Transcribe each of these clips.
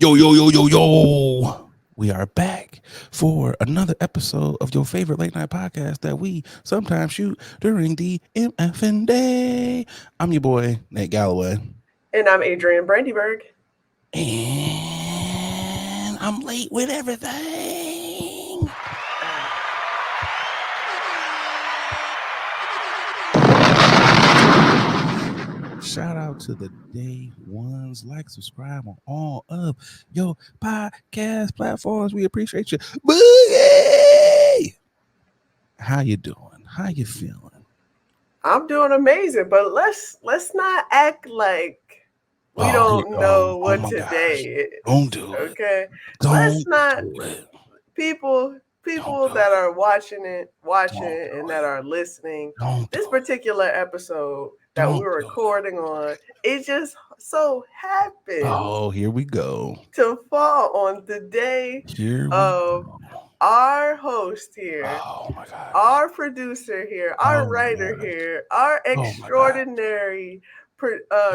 Yo, yo, yo, yo, yo. We are back for another episode of your favorite late night podcast that we sometimes shoot during the MFN day. I'm your boy, Nate Galloway. And I'm Adrian Brandyberg. And I'm late with everything. Shout out to the day ones. Like, subscribe on all of your podcast platforms. We appreciate you. Boogie! How you doing? How you feeling? I'm doing amazing, but let's not act like we don't know oh what my today gosh. is. Don't do it. Okay. Let's Don't not do it. people Don't people do that it. are watching Don't and do that it. are listening. Don't This do it. particular episode that Don't we're do it. recording on, it just so happened Oh, here we go. to fall on the day Here we of go. our host here, Oh my gosh. our producer here, our Oh my writer gosh. here, our Oh my God. extraordinary,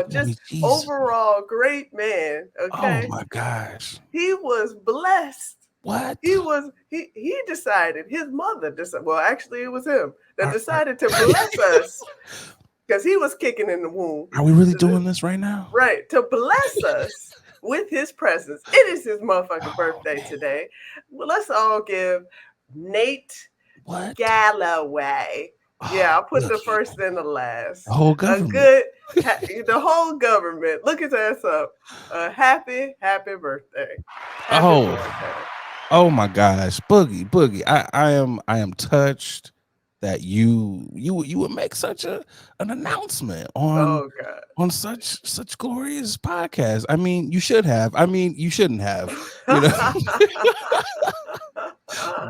just Jesus. overall great man. Oh Okay, my gosh. he was blessed. What? He decided, his mother decided, well, actually it was him that Are, decided to bless us because he was kicking in the womb. are we really doing this right now? Right, to bless us with his presence. It is his motherfucking Oh, birthday man. today. Well, let's all give Nate What? Galloway. Yeah, I'll put the Boogie. first and the last. The whole A government. good, the whole government. Look his ass up. Happy birthday. Happy Oh. birthday. Oh my gosh, Boogie. I am touched that you would make such an announcement Oh God. on such glorious podcast. I mean, you should have. I mean, you shouldn't have, you know.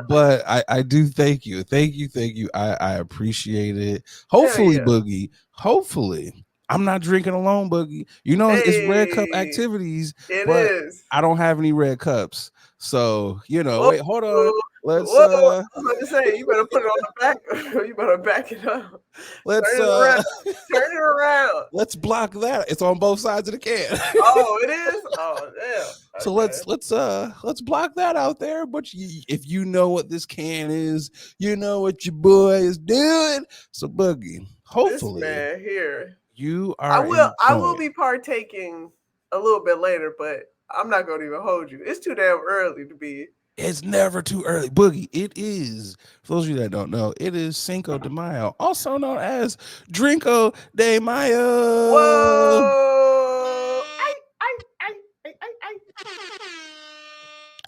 But I do thank you. Thank you. I appreciate it. Hopefully, yeah. Boogie. Hopefully. I'm not drinking alone, Boogie. You know, it's red cup Hey, activities, it but is. I don't have any red cups. So, Whoa, wait, hold on. Let's whoa, I was about to say, you better put it on the back. You better back it up. let's Turn it around. Turn it around. let's block that. It's on both sides of the can. Oh, it is? Oh, damn. So Okay. let's block that out there. But if you know what this can is, you know what your boy is doing. So Boogie, hopefully This man here. you I are will enjoying. be partaking a little bit later, but I'm not gonna even hold you. It's too damn early to be. It's never too early, Boogie. It is. For those of you that don't know, it is Cinco de Mayo, also known as Drinko de Mayo. Whoa!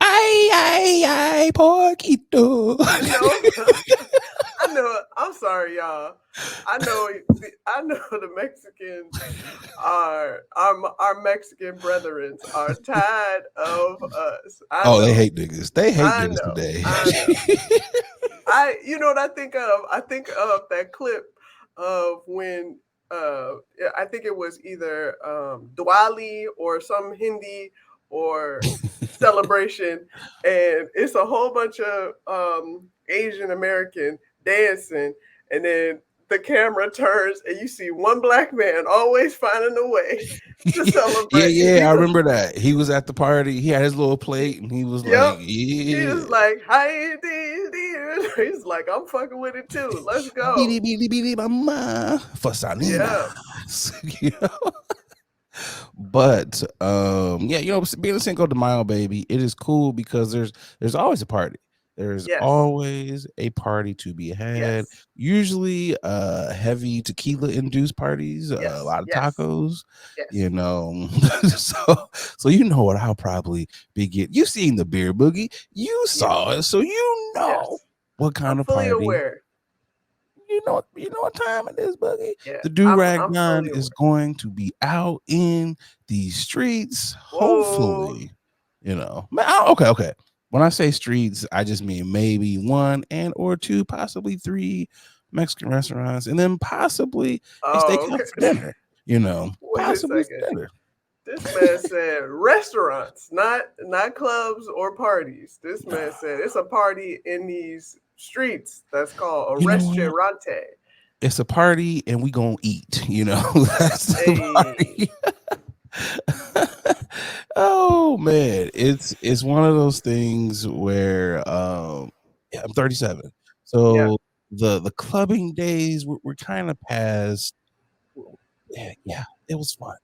Ay, porquito. I know. I'm sorry, y'all. I know the Mexicans our Mexican brethren are tired of us. They hate niggas. They hate I niggas know. today. You know what I think of? I think of that clip of when I think it was either Diwali or some Hindi or celebration, and it's a whole bunch of Asian American dancing, and then the camera turns and you see one black man always finding a way to celebrate. Yeah, I remember that. He was at the party. He had his little plate, and he was like, He was like, "Hi, he's like, I'm fucking with it too. Let's go." Beady, mama for Yeah. Salinas." You know? But being a Cinco de Mayo, baby, it is cool because there's always a party. There's Yes. always a party to be had. Yes. Usually heavy tequila induced parties, Yes. a lot of Yes. tacos, Yes. you know. so you know what I'll probably be getting. You've seen the beer boogie, you saw it, so you know what kind I'm of fully party. aware. You know what time it is, Boogie. Yeah. The do-rag I'm gun fully is aware. going to be out in the streets. Whoa. Hopefully, you know. Okay. When I say streets, I just mean maybe one and or two, possibly three Mexican restaurants, and then possibly a steakhouse for dinner. You know, Wait a possibly for second. dinner. This man said restaurants, not clubs or parties. This man said it's a party in these streets that's called a restaurante. It's a party and we gonna eat, you know. That's the party. Oh man, it's one of those things where yeah, I'm 37. Yeah. So the clubbing days were kind of past. Yeah, yeah, it was fun.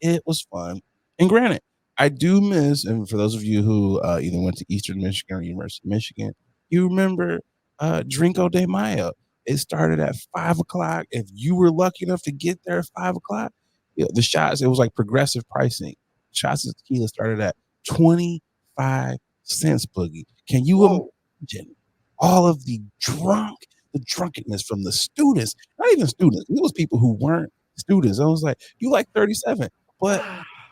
It was fun. And granted, I do miss, and for those of you who either went to Eastern Michigan or University of Michigan, you remember Drinko de Mayo. It started at 5 o'clock. If you were lucky enough to get there at 5 o'clock, the shots, it was like progressive pricing. Shots of tequila started at 25 cents, Boogie. Can you Whoa. imagine all of the drunkenness from the students? Not even students, it was people who weren't students. I was like, you like 37, but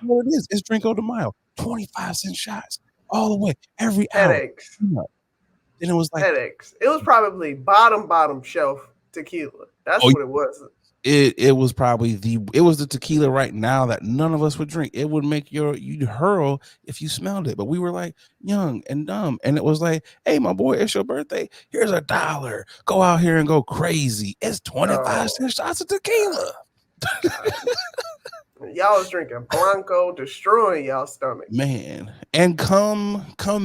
what it is, it's Drinko de Mayo, 25-cent shots all the way, every hour. Headaches. You know, then it was like, Headaches. It was probably bottom shelf tequila. That's oh, what it was. it was probably it was the tequila right now that none of us would drink. It would make you'd hurl if you smelled it. But we were like young and dumb, and it was like, hey, my boy, it's your birthday. Here's $1. Go out here and go crazy. It's 25 Oh, cent shots of tequila. God. Y'all was drinking Blanco, destroying y'all stomach. Man, and come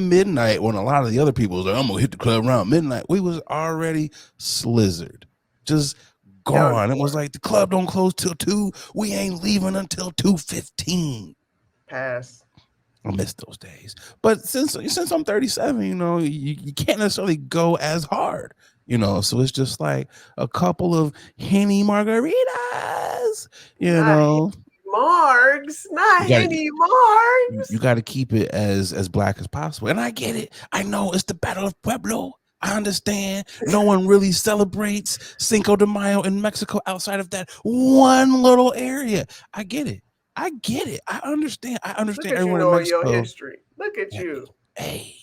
midnight, when a lot of the other people was like, I'm gonna hit the club around midnight, we was already slizzard, just Done gone. It was for. like the club don't close till 2. We ain't leaving until 2:15. Pass. I miss those days. But since I'm 37, you can't necessarily go as hard. So it's just like a couple of Henny margaritas, you Not know. Margs. Not You got Henny Margs. you got to keep it as black as possible. And I get it. I know it's the Battle of Pueblo. I understand. No one really celebrates Cinco de Mayo in Mexico outside of that one little area. I get it. I get it. I understand. I Look understand at you everyone in knowing your Mexico. history. Look at Hey, you. hey,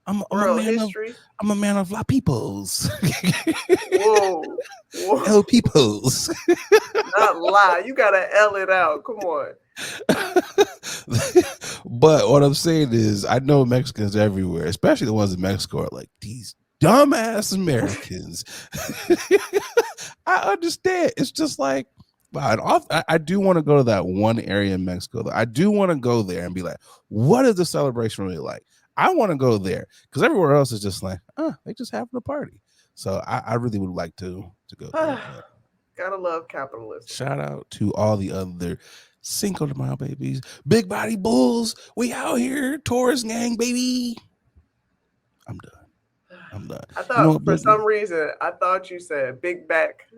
I'm a World man of history. I'm a man of la peoples. Whoa. Whoa. El peoples. Not lie. You gotta L it out. Come on. But what I'm saying is, I know Mexicans everywhere, especially the ones in Mexico, are like, these dumbass Americans. I understand. It's just like, wow. I do want to go to that one area in Mexico. I do want to go there and be like, what is the celebration really like? I want to go there because everywhere else is just like, they just having a party. So I really would like to go there. But Gotta love capitalism. shout out to all the other Cinco de Mayo babies, big body bulls. We out here, Taurus gang, baby. I'm done. I You know thought what, for Boogie? some reason I thought you said big back.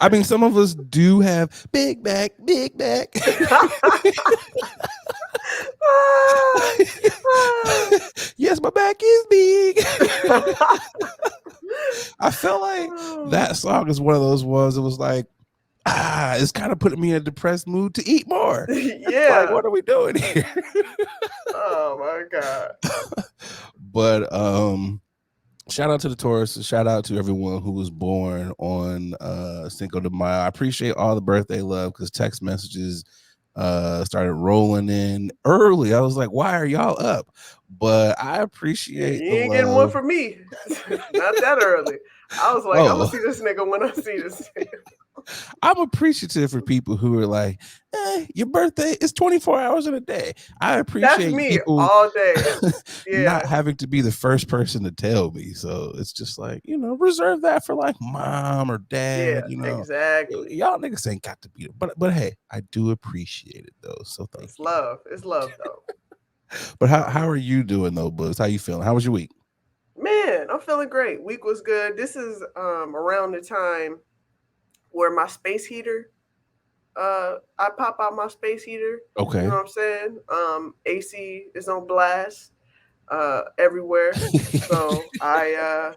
I mean, some of us do have big back, big back. Yes, my back is big. I felt like that song is one of those ones that was like, it's kind of putting me in a depressed mood to eat more. It's like, Yeah. what are we doing here? Oh my God. But shout out to the Taurus. Shout out to everyone who was born on Cinco de Mayo. I appreciate all the birthday love because text messages started rolling in early. I was like, why are y'all up? But I appreciate You the ain't getting one love. from me. Not that early. I was like, I'm gonna see this nigga when I see this nigga. I'm appreciative for people who are like, your birthday is 24 hours in a day. I That's appreciate me people all day. not Yeah. having to be the first person to tell me. So it's just like, reserve that for like mom or Yeah, dad, exactly. y'all niggas ain't got to be it. But hey, I do appreciate it though. So thank It's you. love. It's love though. But how are you doing though, Buzz? How you feeling? How was your week? Man, I'm feeling great. Week was good. This is around the time where my space heater I pop out my space heater. You know Okay. what I'm saying? AC is on blast everywhere. So I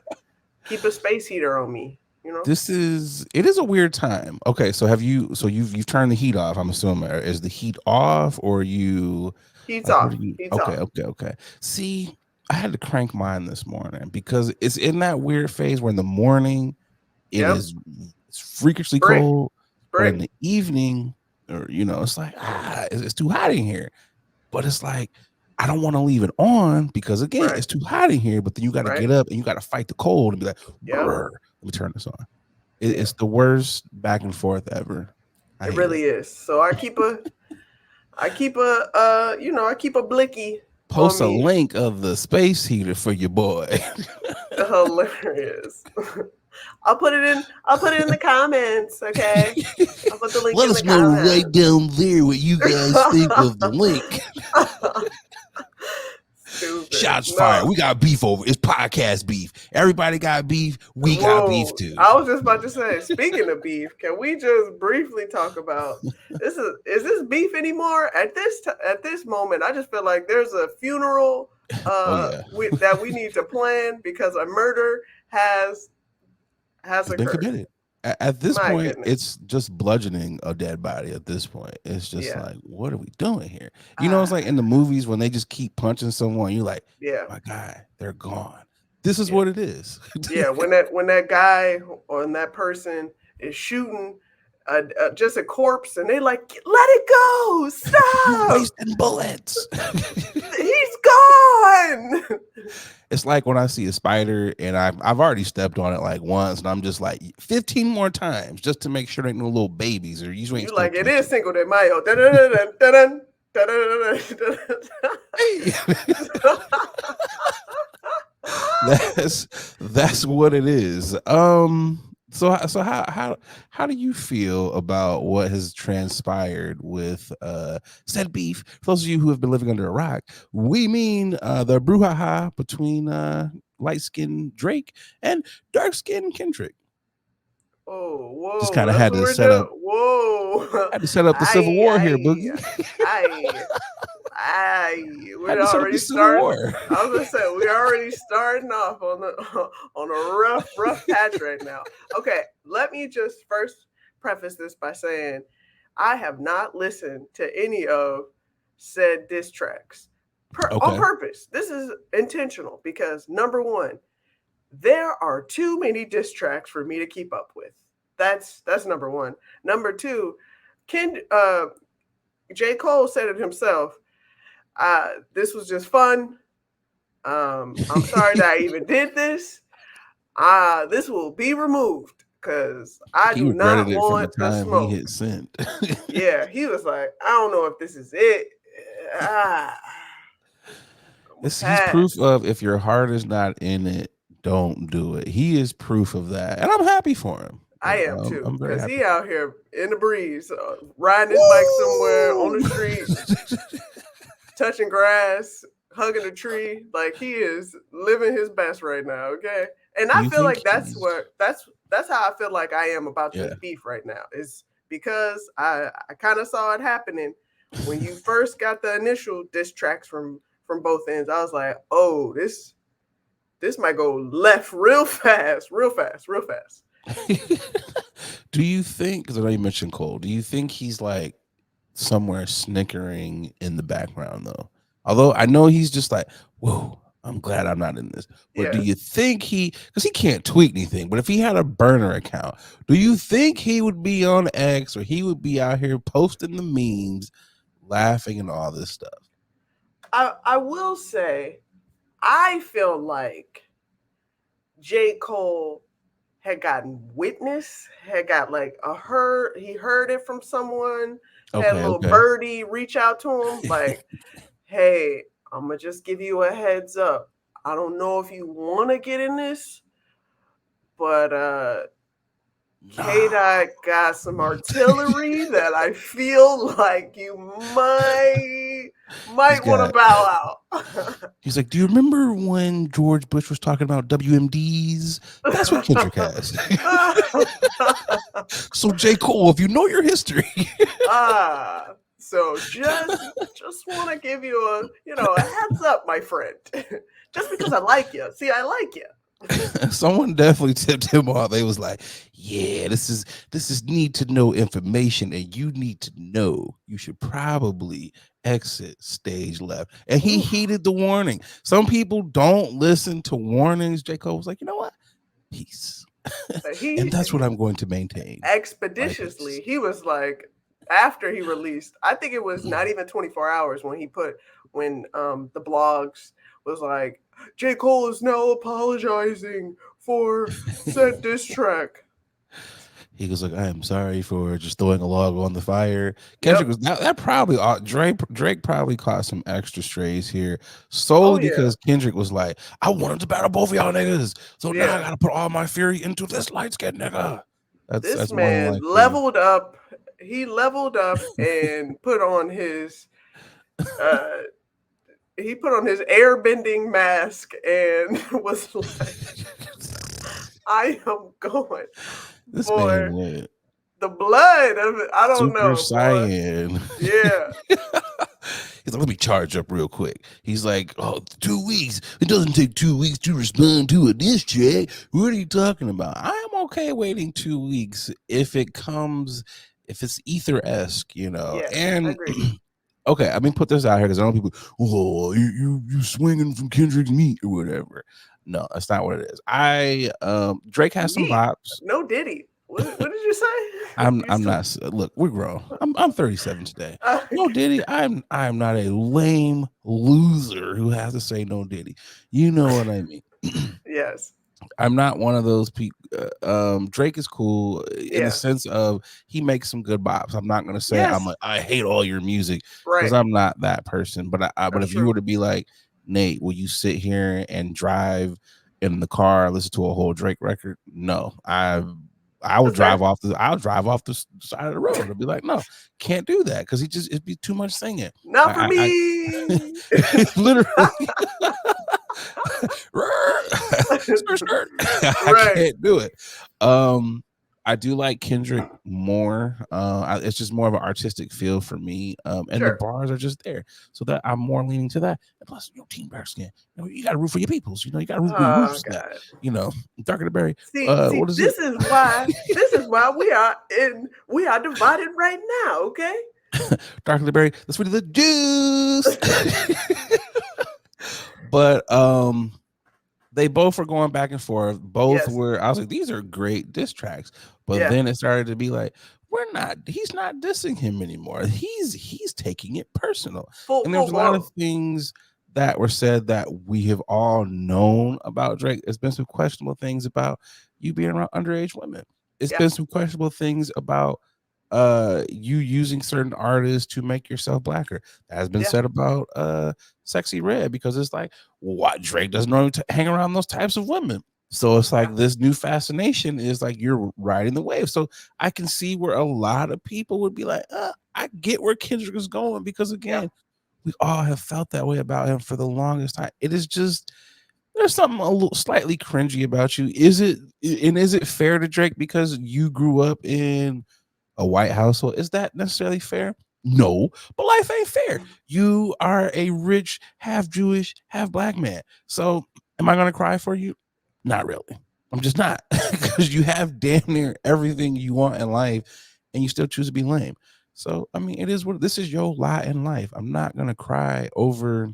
keep a space heater on me, you know? It is a weird time. Okay, so you've turned the heat off, I'm assuming. Is the heat off or you Heat's like what off. are you Heat's okay, off. okay, okay. See, I had to crank mine this morning because it's in that weird phase where in the morning Yep. it's freakishly Spring. cold, but in Spring. the evening, or it's like it's too hot in here. But it's like I don't want to leave it on because again, Right. it's too hot in here. But then you got to Right. get up and you got to fight the cold and be like, Yep. let me turn this on. Yeah. It's the worst back and forth ever. I It hate it. really is. So I keep a blicky on Post a me. link of the space heater for your boy. Hilarious. I'll put it in the comments, okay? I'll put the link Let in us the know right comments. down there what you guys think of the link. Stupid. Shots fired. No. We got beef over. It's podcast beef. Everybody got beef. We got beef Whoa. too. I was just about to say, speaking of beef, can we just briefly talk about is this beef anymore? At this moment, I just feel like there's a funeral Oh yeah, that we need to plan because a murder has it's been occurred. committed. At this My point, goodness. it's just bludgeoning a dead body. At this point, it's just Yeah. like, what are we doing here? You know, it's Ah, like in the movies when they just keep punching someone. You're like, yeah. my God, they're gone. This is Yeah. what it is. Yeah, when that guy or that person is shooting just a corpse and they like let it go, You're stop, wasting bullets. he's gone. It's like when I see a spider and I've already stepped on it like once, and I'm just like 15 more times just to make sure there ain't no little babies or you ain't You still like it is twitching. Cinco de Mayo. Dun-dun-dun-dun, dun-dun, dun-dun-dun-dun. Hey. That's what it is. So how do you feel about what has transpired with said beef? For those of you who have been living under a rock, we mean the brouhaha between light skinned Drake and dark skinned Kendrick. Oh, Just whoa, kind of that's what we're doing. Whoa. had to set up the civil I, war here, I, Boogie. I. We're Had to set up the already civil starting. war. I was gonna say we're already starting off on the on a rough patch right now. Okay, let me just first preface this by saying I have not listened to any of said diss tracks on Okay. purpose. This is intentional because number one, there are too many diss tracks for me to keep up with. That's number one. Number two, Ken J. Cole said it himself. This was just fun. I'm sorry that I even did this. This will be removed because I He do regretted not it from the want the time he smoke. hit sent. Yeah, he was like, I don't know if this is it. Ah, He's proof pass. of if your heart is not in it, don't do it. He is proof of that, and I'm happy for him. I am too, I'm very cause happy he for out here in the breeze, riding his bike somewhere on him. the street, Woo! touching grass, hugging a tree. Like he is living his best right now. Okay, and Do I you feel think like he's that's how I feel like I am about yeah? this beef right now. Is because I kind of saw it happening when you first got the initial diss tracks from both ends. I was like, oh, this might go left real fast, real fast, real fast. Do you think? Because I know you mentioned Cole. Do you think he's like somewhere snickering in the background though? Although I know he's just like, whoa. I'm glad I'm not in this. But do Yeah, you think because he can't tweet anything, but if he had a burner account, do you think he would be on X or he would be out here posting the memes, laughing and all this stuff? I will say I feel like J. Cole had gotten witness, had got like he heard it from someone, had a Okay, little okay. birdie reach out to him, like, hey, I'm gonna just give you a heads up. I don't know if you wanna get in this, but K Nah. Dot got some artillery that I feel like you He's might want to got bow out. he's like, do you remember when George Bush was talking about WMDs? That's what Kendrick has. So J. Cole, if you know your history. So just want to give you a heads up, my friend. Just because I like you. See, I like you. Someone definitely tipped him off. They was like, "Yeah, this is need to know information, and you need to know you should probably exit stage left." And he Oof. heeded the warning. Some people don't listen to warnings. J. Cole was like, "You know what? Peace," and He that's what I'm going to maintain. My peace. expeditiously, he was like, after he released, I think it was not even 24 hours when the blogs was like, J. Cole is now apologizing for said diss track. He goes like, "I am sorry for just throwing a log on the fire." Yep. Kendrick was that probably Drake probably caught some extra strays here Oh solely yeah. because Kendrick was like, "I wanted to battle both of y'all niggas, so now I Yeah. got to put all my fury into this light skinned nigga." This That's more than man likely. leveled up. He leveled up and put on his uh he put on his airbending mask and was like, I am going This man for went the blood of it. I don't Super know, boy. Saiyan. Yeah. He's like, let me charge up real quick. He's like, oh, 2 weeks. It doesn't take 2 weeks to respond to a diss track. What are you talking about? I am okay waiting 2 weeks if it comes, if it's ether esque, Yes, I And agree. okay, I mean, put this out here because I know people, oh, you swinging from Kendrick's meat or whatever. No, that's not what it is. Drake has some Meat. bops. No Diddy. What did you say? You I'm still not. Look, we're grown. I'm 37 today. No okay. Diddy. I'm not a lame loser who has to say no Diddy. You know what I mean. Yes. I'm not one of those people. Drake is cool in the Yeah. sense of he makes some good bops. I'm not gonna say I'm Yes. like I hate all your music because Right. I'm not that person. But That's if you were true. to be like Nate, will you sit here and drive in the car, listen to a whole Drake record? No, That's fair. I'll drive off the side of the road. I'll be like, no, can't do that because it'd be too much singing. Not for I me. literally skirt, skirt. I Right. can't do it. Um, I do like Kendrick more. It's just more of an artistic feel for me. And the Sure. bars are just there, so that I'm more leaning to that. And plus, Team Dark Skin. You got to root for your peoples. You got to root Oh for that. God. You know, Darker the Berry. See, What is it? this is why we are divided right now, okay? Darker the Berry. That's really the juice. But they both were going back and forth. Both Yes. were. I was like, these are great diss tracks. But Yeah. then it started to be like, we're not. He's not dissing him anymore. He's taking it personal. Full And there's full a lot of blown. things that were said that we have all known about Drake. There's been some questionable things about you being around underage women. It's Yeah. been some questionable things about you using certain artists to make yourself blacker. That has been Yeah. said about Sexy Red because it's like, what, Drake doesn't know to hang around those types of women. So it's Yeah. like this new fascination is like you're riding the wave. So I can see where a lot of people would be like, I get where Kendrick is going because Yeah. again, we all have felt that way about him for the longest time. It is just there's something a little slightly cringy about you. Is it fair to Drake because you grew up in a white household? Is that necessarily fair? No, but life ain't fair. You are a rich, half Jewish, half black man. So, am I going to cry for you? Not really. I'm just not because you have damn near everything you want in life and you still choose to be lame. So, I mean, it is what this is your lot in life. I'm not going to cry over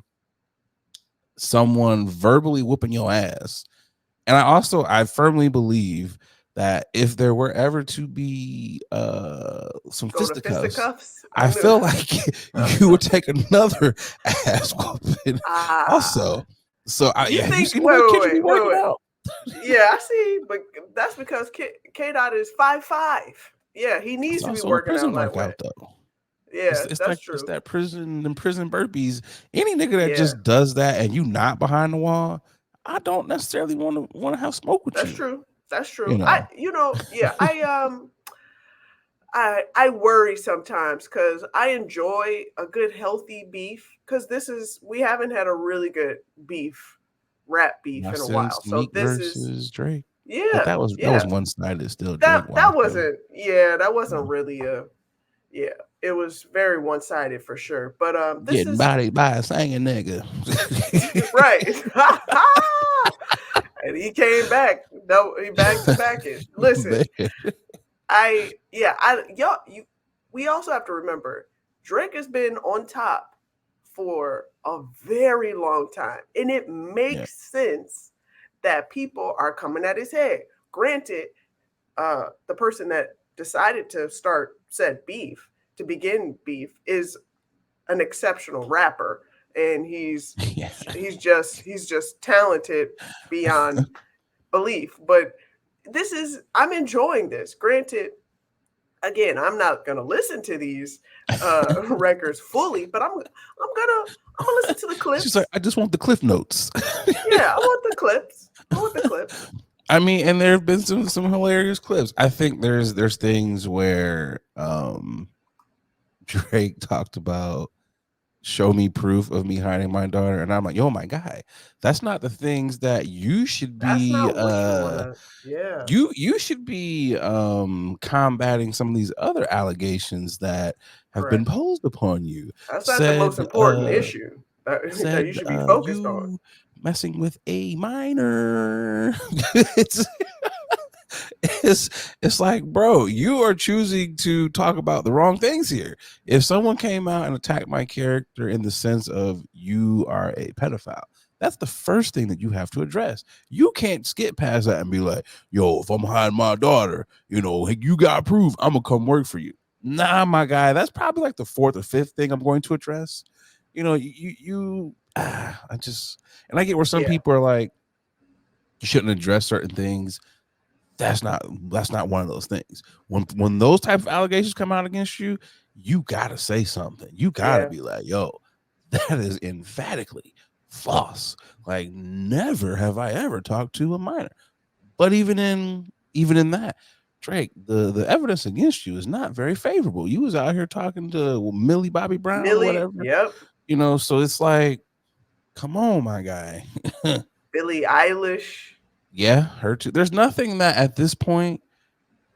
someone verbally whooping your ass. And I firmly believe that if there were ever to be some Go to fisticuffs, fisticuffs. I I knew. feel like you would take another ass whooping Ah. also. So You have you think? seen the Wait, way wait, Kendrick be wait, wait, working wait. out? Yeah, I see, but that's because K Dot is 5'5". Yeah, he It's needs to be also a working out prison like workout that. though. Yeah, that's It's true. that prison burpees. Any nigga that Yeah, just does that and you not behind the wall, I don't necessarily want to have smoke with that's you. true. That's You true. know, Yeah, I worry sometimes because I enjoy a good healthy beef because we haven't had a really good beef, rap beef not in a while. since So Meek this is versus Drake. But yeah, that was yeah. one sided still Drake That wise though. wasn't really a yeah. It was very one sided for sure. But this Getting is bodied by a singing nigga. right. And he came back. No, he back to back it. Listen, Man. I yeah, I y'all you we also have to remember Drake has been on top for a very long time. And it Yeah. makes sense that people are coming at his head. Granted, the person that decided to start said beef to begin beef is an exceptional rapper and Yeah. he's just talented beyond belief. But I'm enjoying this. Granted, again, I'm not gonna listen to these records fully, but I'm gonna listen to the She's like, clips. I just want the cliff notes. Yeah, I want the clips. I want the clips. I mean, and there have been some hilarious clips. I think there's things where Drake talked about show me proof of me hiding my daughter, and I'm like, yo, my guy, that's not the things that you should That's be not what you wanna. Yeah, you should be combating some of these other allegations that have been correct. posed upon you. That's not the most Said important issue that that you said should be focused on. you messing with a minor. it's it's like, bro, you are choosing to talk about the wrong things here. If someone came out and attacked my character in the sense of you are a pedophile, that's the first thing that you have to address. You can't skip past that and be like, yo, if I'm hiding my daughter, hey, you got proof, I'm gonna come work for you. Nah, my guy, that's probably like the fourth or fifth thing I'm going to address. I just, and I get where some Yeah, people are like, you shouldn't address certain things. That's not one of those things. When those type of allegations come out against you, you gotta say something. You gotta yeah, be like, yo, that is emphatically false. Like, never have I ever talked to a minor. But even in that, Drake, the evidence against you is not very favorable. You was out here talking to Millie Bobby Brown or Millie. whatever, Yep, so it's like, come on, my guy. Billie Eilish. Yeah, her too. There's nothing that at this point,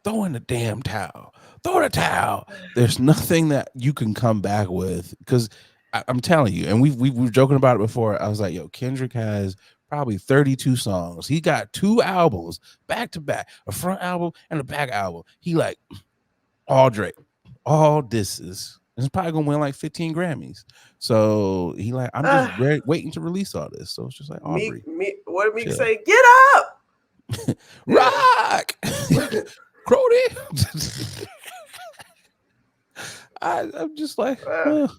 throw in the damn towel. Throw the towel. There's nothing that you can come back with because I'm telling you, and we were joking about it before. I was like, yo, Kendrick has probably 32 songs. He got 2 albums back to back, a front album and a back album. He like all Drake, all disses. It's probably gonna win like 15 Grammys. So he like, I'm just Uh, waiting to release all this. So it's just like, Aubrey, Meek. What did Meek chill. say? Get up. Yeah. Rock, Crody. I'm just like, uh,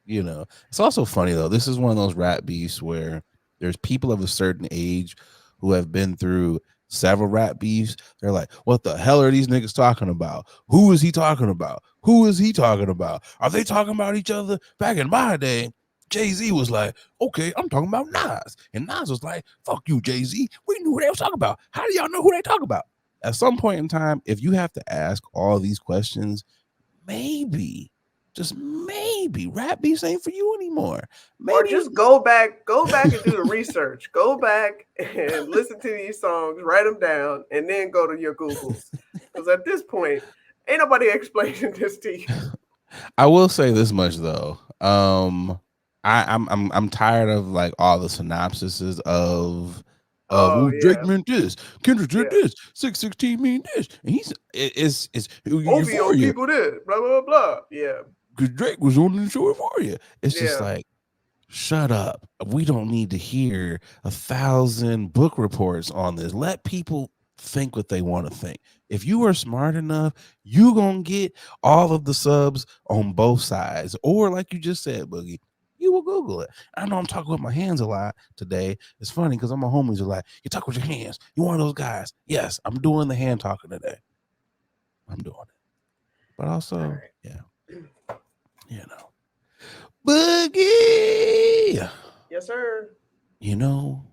It's also funny though. This is one of those rap beefs where there's people of a certain age who have been through several rap beefs. They're like, what the hell are these niggas talking about? Who is he talking about? Who is he talking about? Are they talking about each other? Back in my day, Jay-Z was like, okay, I'm talking about Nas. And Nas was like, fuck you, Jay-Z. We knew who they was talking about. How do y'all know who they talk about? At some point in time, if you have to ask all these questions, maybe, just maybe, rap beefs ain't for you anymore. or Maybe just go back and do the research. Go back and listen to these songs, write them down, and then go to your Googles. Because at this point, ain't nobody explaining this to you. I will say this much though. I'm tired of like all the synopsises of Oh well, Drake yeah, meant this, Kendrick did yeah. this, 616 mean this, and it's OVO Euphoria people did blah blah blah. Yeah, because Drake was on the show Euphoria. It's just yeah. like, shut up. We don't need to hear 1,000 book reports on this. Let people think what they want to think. If you are smart enough, you gonna get all of the subs on both sides. Or like you just said, Boogie, you will Google it. I know I'm talking with my hands a lot today. It's funny because all my homies are like, you talk with your hands. You one of those guys. Yes, I'm doing the hand talking today. I'm doing it. But All also, right. yeah, you know. Boogie. Yes, sir. You know,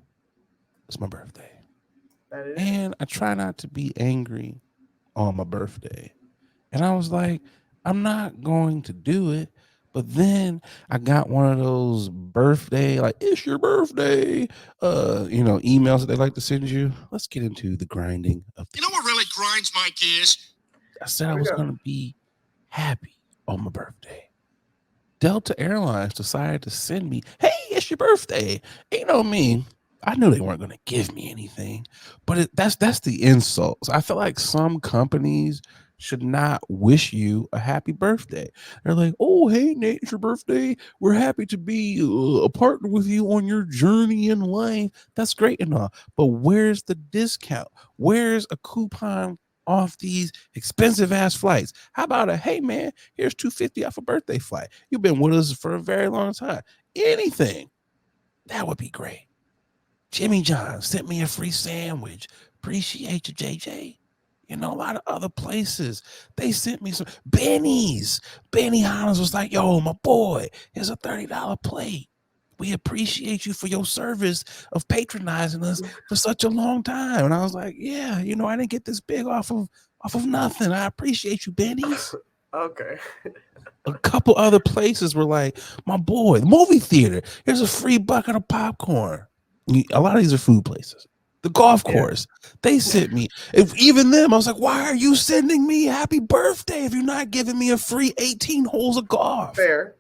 it's my birthday. That it is. And I try not to be angry on my birthday. And I was like, I'm not going to do it. But then I got one of those birthday, like, it's your birthday, emails that they like to send you. Let's get into the grinding of the. You know what really grinds my gears? I said I Here we was go. going to be happy on my birthday. Delta Airlines decided to send me, hey, it's your birthday. Me. I knew they weren't going to give me anything, but that's the insults. I feel like some companies should not wish you a happy birthday. They're like, oh, hey, Nate, it's your birthday. We're happy to be a partner with you on your journey in life. That's great and all, but where's the discount? Where's a coupon off these expensive ass flights? How about a, hey man, here's $250 off a birthday flight. You've been with us for a very long time. Anything that would be great. Jimmy John sent me a free sandwich. appreciate you, JJ. You know, a lot of other places, they sent me some Benny's. Benny Hollins was like, yo, my boy, here's a $30 plate. We appreciate you for your service of patronizing us for such a long time. And I was like, yeah, you know, I didn't get this big off of nothing. I appreciate you, Benny's. Okay. A couple other places were like, my boy, the movie theater, here's a free bucket of popcorn. A lot of these are food places. The golf course, they sent me, even them, I was like, why are you sending me happy birthday if you're not giving me a free 18 holes of golf? Fair.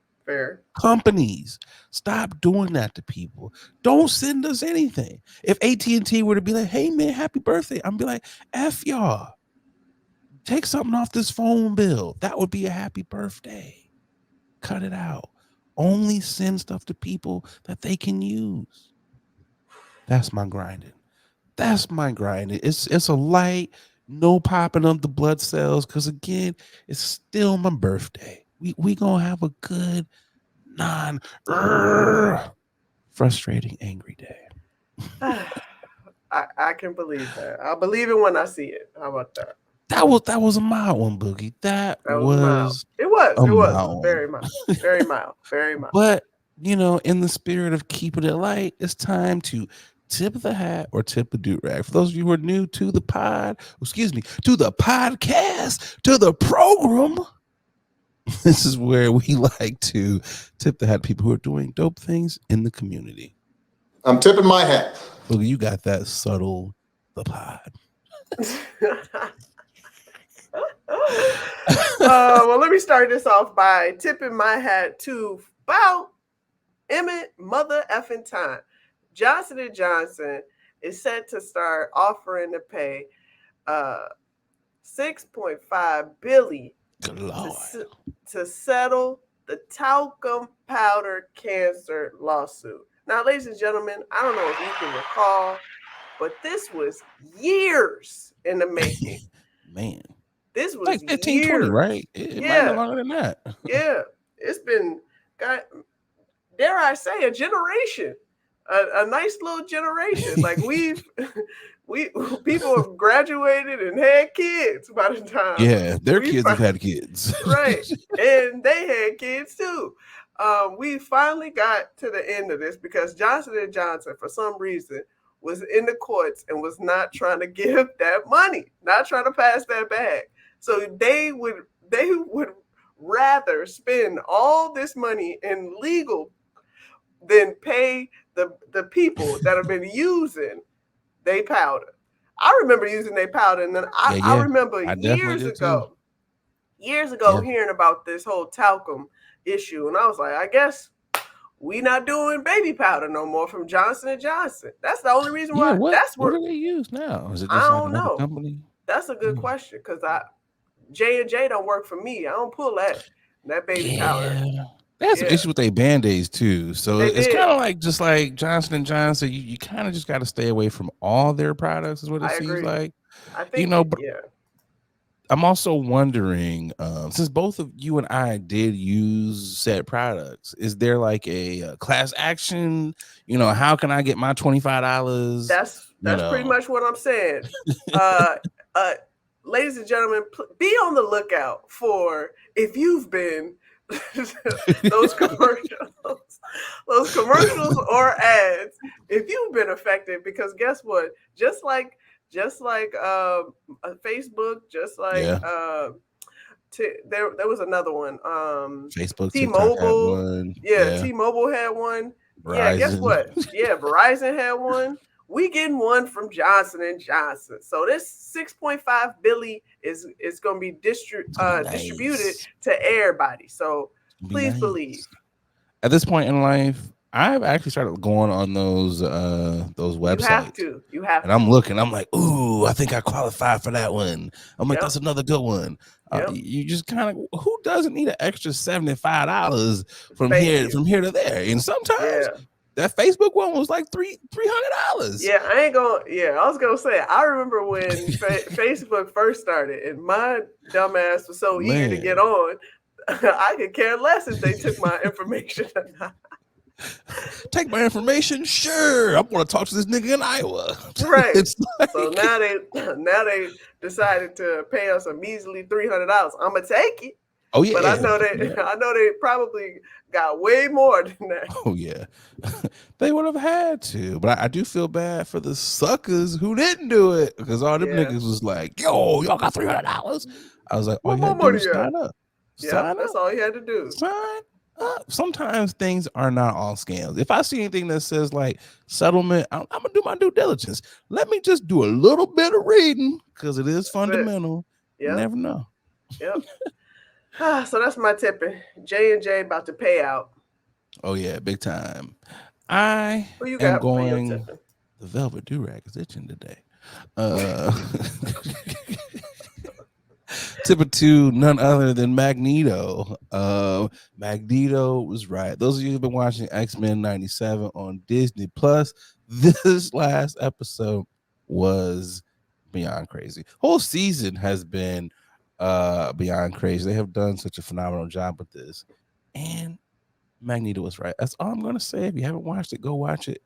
Companies, stop doing that to people. Don't send us anything. If AT&T were to be like, hey man, happy birthday, I'm be like, F y'all. Take something off this phone bill. That would be a happy birthday. Cut it out. Only send stuff to people that they can use. That's my grinding. It's a light, no popping up the blood cells, because again, it's still my birthday. We gonna have a good non frustrating angry day. I can believe that. I'll believe it when I see it. How about that? That was a mild one, Boogie. That was mild. was It was. a It was mild very one. mild. Very mild. Very mild. But you know, in the spirit of keeping it light, it's time to tip the hat or tip the do rag. For those of you who are new to the to the podcast, to the program, this is where we like to tip the hat to people who are doing dope things in the community. I'm tipping my hat. Look, you got that subtle the pod. Well, let me start this off by tipping my hat to about Emmett Mother Effing Time. Johnson & Johnson is set to start offering to pay $6.5 billion to settle the talcum powder cancer lawsuit. Now, ladies and gentlemen, I don't know if you can recall, but this was years in the making. Man. This was like 15, years. 20, right? It might be longer than that. Yeah. It's been, dare I say, a generation. A nice little generation. Like people have graduated and had kids by the time. Yeah, their kids have had kids. Right. And they had kids too. We finally got to the end of this because Johnson & Johnson, for some reason, was in the courts and was not trying to give that money, not trying to pass that bag. So they would rather spend all this money in legal than pay the people that have been using their powder. I remember using their powder, and then I remember years ago hearing about this whole talcum issue, and I was like, I guess we not doing baby powder no more from Johnson & Johnson. That's the only reason why. What that's do they use now? Is it just I like don't another know. company? That's a good question because J&J don't work for me. I don't pull that baby powder. They had some issues with their Band-Aids too. So it's kind of like just like Johnson & Johnson. You kind of just got to stay away from all their products is what it seems like. I think, I'm also wondering, since both of you and I did use said products, is there like a class action? You know, how can I get my $25? That's pretty much what I'm saying. Ladies and gentlemen, be on the lookout for if you've been those commercials or ads. If you've been affected, because guess what? Just like Facebook, just like there was another one. Facebook, T-Mobile, T-Mobile had one. Verizon. Yeah, guess what? Yeah, Verizon had one. We getting one from Johnson & Johnson. So this $6.5 billion is going to be distributed to everybody. So please believe. At this point in life, I've actually started going on those websites. You have to. And I'm looking. I'm like, ooh, I think I qualify for that one. I'm like, that's another good one. You just kind of, who doesn't need an extra $75 from here to there? And sometimes that Facebook one was like $300. Yeah, I was gonna say, I remember when Facebook first started, and my dumbass was so eager to get on. I could care less if they took my information or not. Take my information, sure. I want to talk to this nigga in Iowa. Right. It's like, So now they decided to pay us a measly $300. I'm gonna take it. oh yeah, But I know they probably got way more than that. oh yeah, they would have had to. But I do feel bad for the suckers who didn't do it because all them Yeah. niggas was like, "Yo, y'all got $300." I was like, "All What you more had to do money was you got? sign up. Yep, Sign that's up. all he had to do. Sign up." Sometimes things are not all scams. If I see anything that says like settlement, I'm gonna do my due diligence. Let me just do a little bit of reading because it is fundamental. You Yep. never know. Yep. So that's my tipping. J&J about to pay out. Oh yeah, big time. I Who you am got for your going. tipping? The velvet do-rag is itching today. Tipping to none other than Magneto. Magneto was right. Those of you who've been watching X-Men 97 on Disney Plus, this last episode was beyond crazy. Whole season has been beyond crazy. They have done such a phenomenal job with this. And Magneto was right. That's all I'm gonna say. If you haven't watched it, go watch it.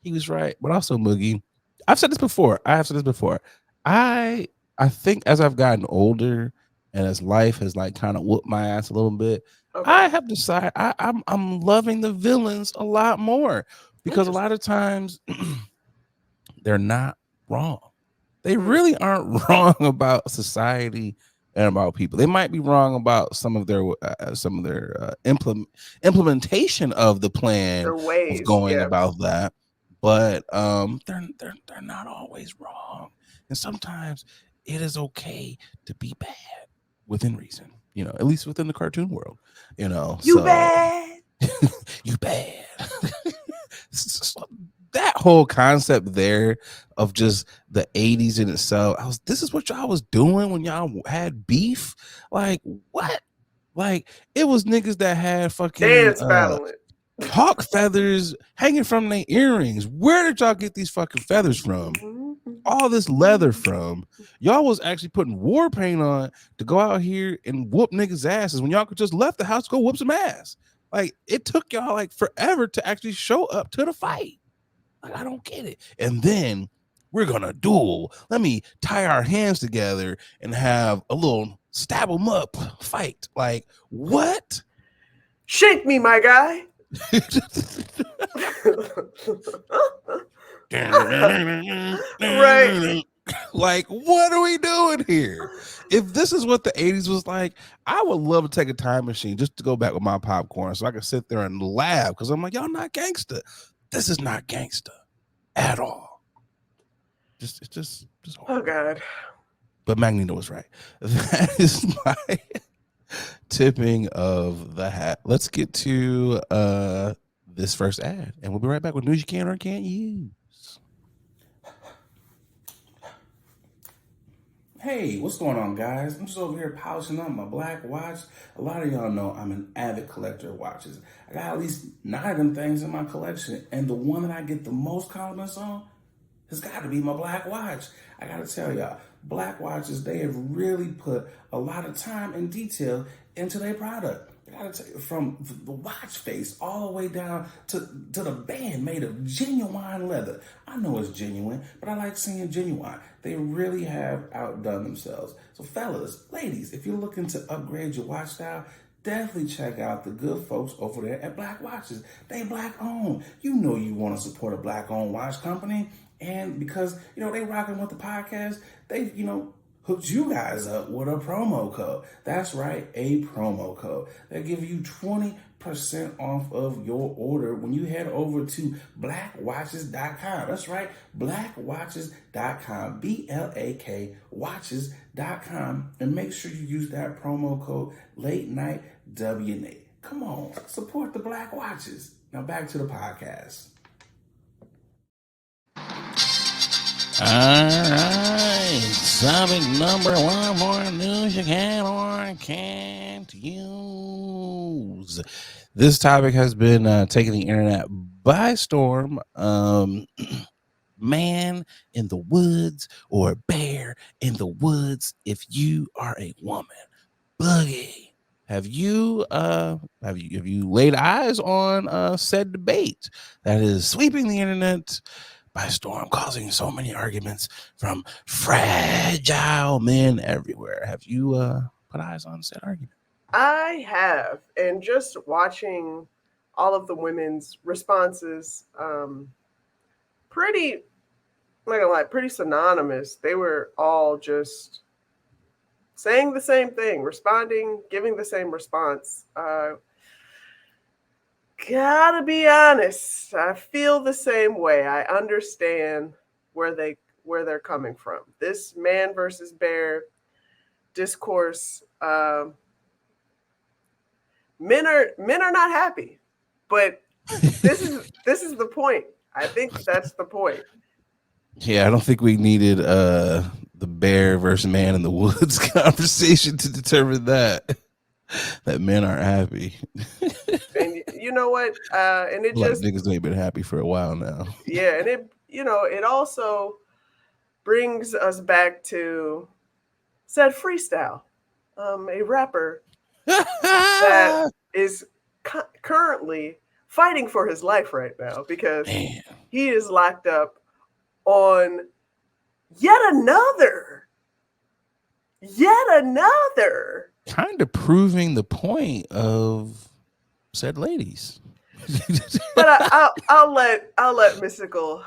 He was right. But also Moogie. I've said this before. I have said this before. I think as I've gotten older and as life has like kind of whooped my ass a little bit, Okay. I have decided I'm loving the villains a lot more because a lot of times they're not wrong. They really aren't wrong about society and about people. They might be wrong about some of their implementation of the plan Their ways, of going yeah. about that, but they're not always wrong. And sometimes it is okay to be bad within reason. You know, at least within the cartoon world. You know, You so bad. you bad. So that whole concept there of just the 80s in itself, this is what y'all was doing when y'all had beef. Like what? Like it was niggas that had fucking Dance battling. hawk feathers hanging from their earrings. Where did y'all get these fucking feathers from? All this leather from? Y'all was actually putting war paint on to go out here and whoop niggas' asses when y'all could just left the house to go whoop some ass. Like it took y'all like forever to actually show up to the fight. Like, I don't get it. And then we're gonna duel. Let me tie our hands together and have a little stab them up fight. Like what? Shake me, my guy. Right. Like, what are we doing here? If this is what the 80s was like, I would love to take a time machine just to go back with my popcorn so I can sit there and laugh because I'm like, y'all not gangster. This is not gangster at all. It's just Oh God. But Magneto was right. That is my tipping of the hat. Let's get to this first ad, and we'll be right back with news you can or can't use. Hey, what's going on, guys? I'm just over here polishing up my black watch. A lot of y'all know I'm an avid collector of watches. I got at least 9 of them things in my collection, and the one that I get the most compliments on has got to be my black watch. I got to tell y'all, black watches, they have really put a lot of time and detail into their product. I got to tell you, from the watch face all the way down to the band made of genuine leather. I know it's genuine, but I like seeing genuine. They really have outdone themselves. So fellas, ladies, if you're looking to upgrade your watch style, definitely check out the good folks over there at Black Watches. They black owned. You know you want to support a black owned watch company. And because, they rocking with the podcast, they, hooked you guys up with a promo code. That's right, a promo code. They'll give you 20% off of your order when you head over to blackwatches.com. That's right, blackwatches.com, BLAK watches.com, and make sure you use that promo code Late Night WNA. Come on, support the Black Watches. Now back to the podcast. All right, topic number 1 for news you can or can't use. This topic has been taking the internet by storm. Man in the woods or bear in the woods if you are a woman. Boogie have you laid eyes on said debate that is sweeping the internet by storm, causing so many arguments from fragile men everywhere? Have you put eyes on said argument? I have, and just watching all of the women's responses, pretty, I'm not gonna lie, pretty synonymous. They were all just saying the same thing, responding, giving the same response. Gotta be honest, I feel the same way. I understand where they're coming from. This man versus bear discourse. Men are not happy, but this is the point. I think that's the point. Yeah, I don't think we needed the bear versus man in the woods conversation to determine that men aren't happy. And you know what? And it Like just, niggas ain't been happy for a while now. yeah, and it also brings us back to said freestyle, a rapper that is currently fighting for his life right now because Man. he is locked up on yet another Kind of proving the point of said ladies. But I'll let Mystical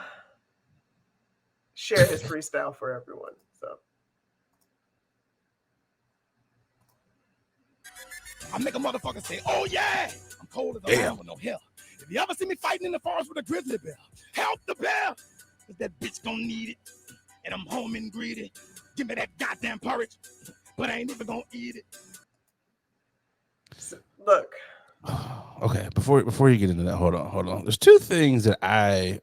share his freestyle for everyone. So I make a motherfucker say, "Oh yeah, I'm cold as a lamb with no hair." If you ever see me fighting in the forest with a grizzly bear, help the bear, cause that bitch gonna need it. And I'm home and greedy. Give me that goddamn porridge, but I ain't even gonna eat it. look. Okay, before you get into that, hold on. There's two things that I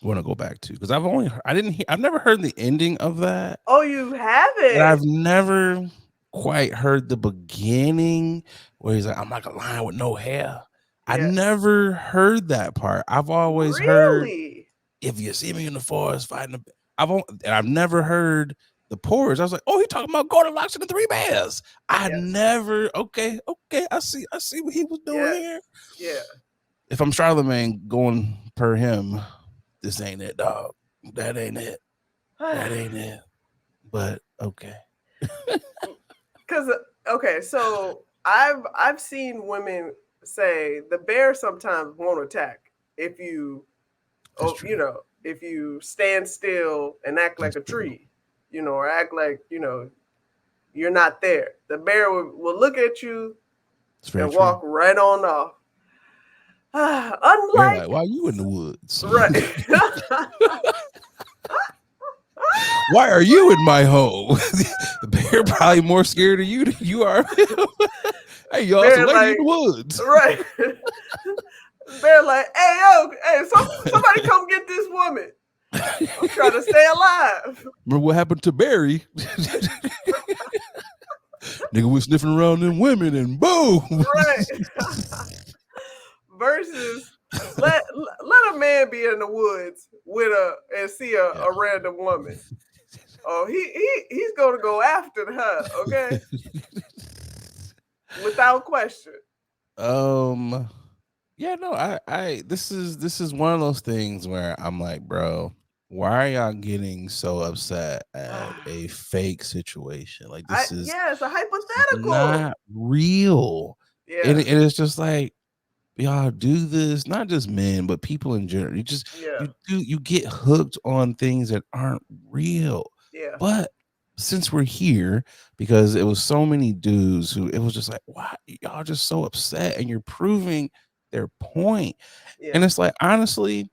want to go back to because I've never heard the ending of that. Oh, you haven't? And I've never quite heard the beginning where he's like, "I'm like a lion with no hair." I never heard that part. I've always heard, "If you see me in the forest fighting," I've never heard the chorus. I was like, "Oh, he talking about Goldilocks and the Three Bears." I never. Okay. I see what he was doing here. Yeah. If I'm Charlemagne going per him, this ain't it, dog. That ain't it. That ain't it. But okay. Because so I've seen women say the bear sometimes won't attack if you if you stand still and act like a tree, or act like you're not there. The bear will look at you and walk right on off. Unlike, like, why are you in the woods? Right. Why are you in my home? The bear probably more scared of you than you are. Hey, y'all, bear so like, in the woods. Right. Bear like, hey, somebody come get this woman. I'm trying to stay alive. Remember what happened to Barry? Nigga was sniffing around them women and boom. Right. Versus let a man be in the woods and see a random woman. Oh, he's gonna go after her, okay? Without question. Yeah, no, I this is one of those things where I'm like, bro, why are y'all getting so upset at a fake situation? Like this is it's a hypothetical. Not real. Yeah. And it's just like, y'all do this, not just men, but people in general. You get hooked on things that aren't real. Yeah. But since we're here, because it was so many dudes who it was just like, why y'all just so upset and you're proving their point. Yeah. And it's like, honestly,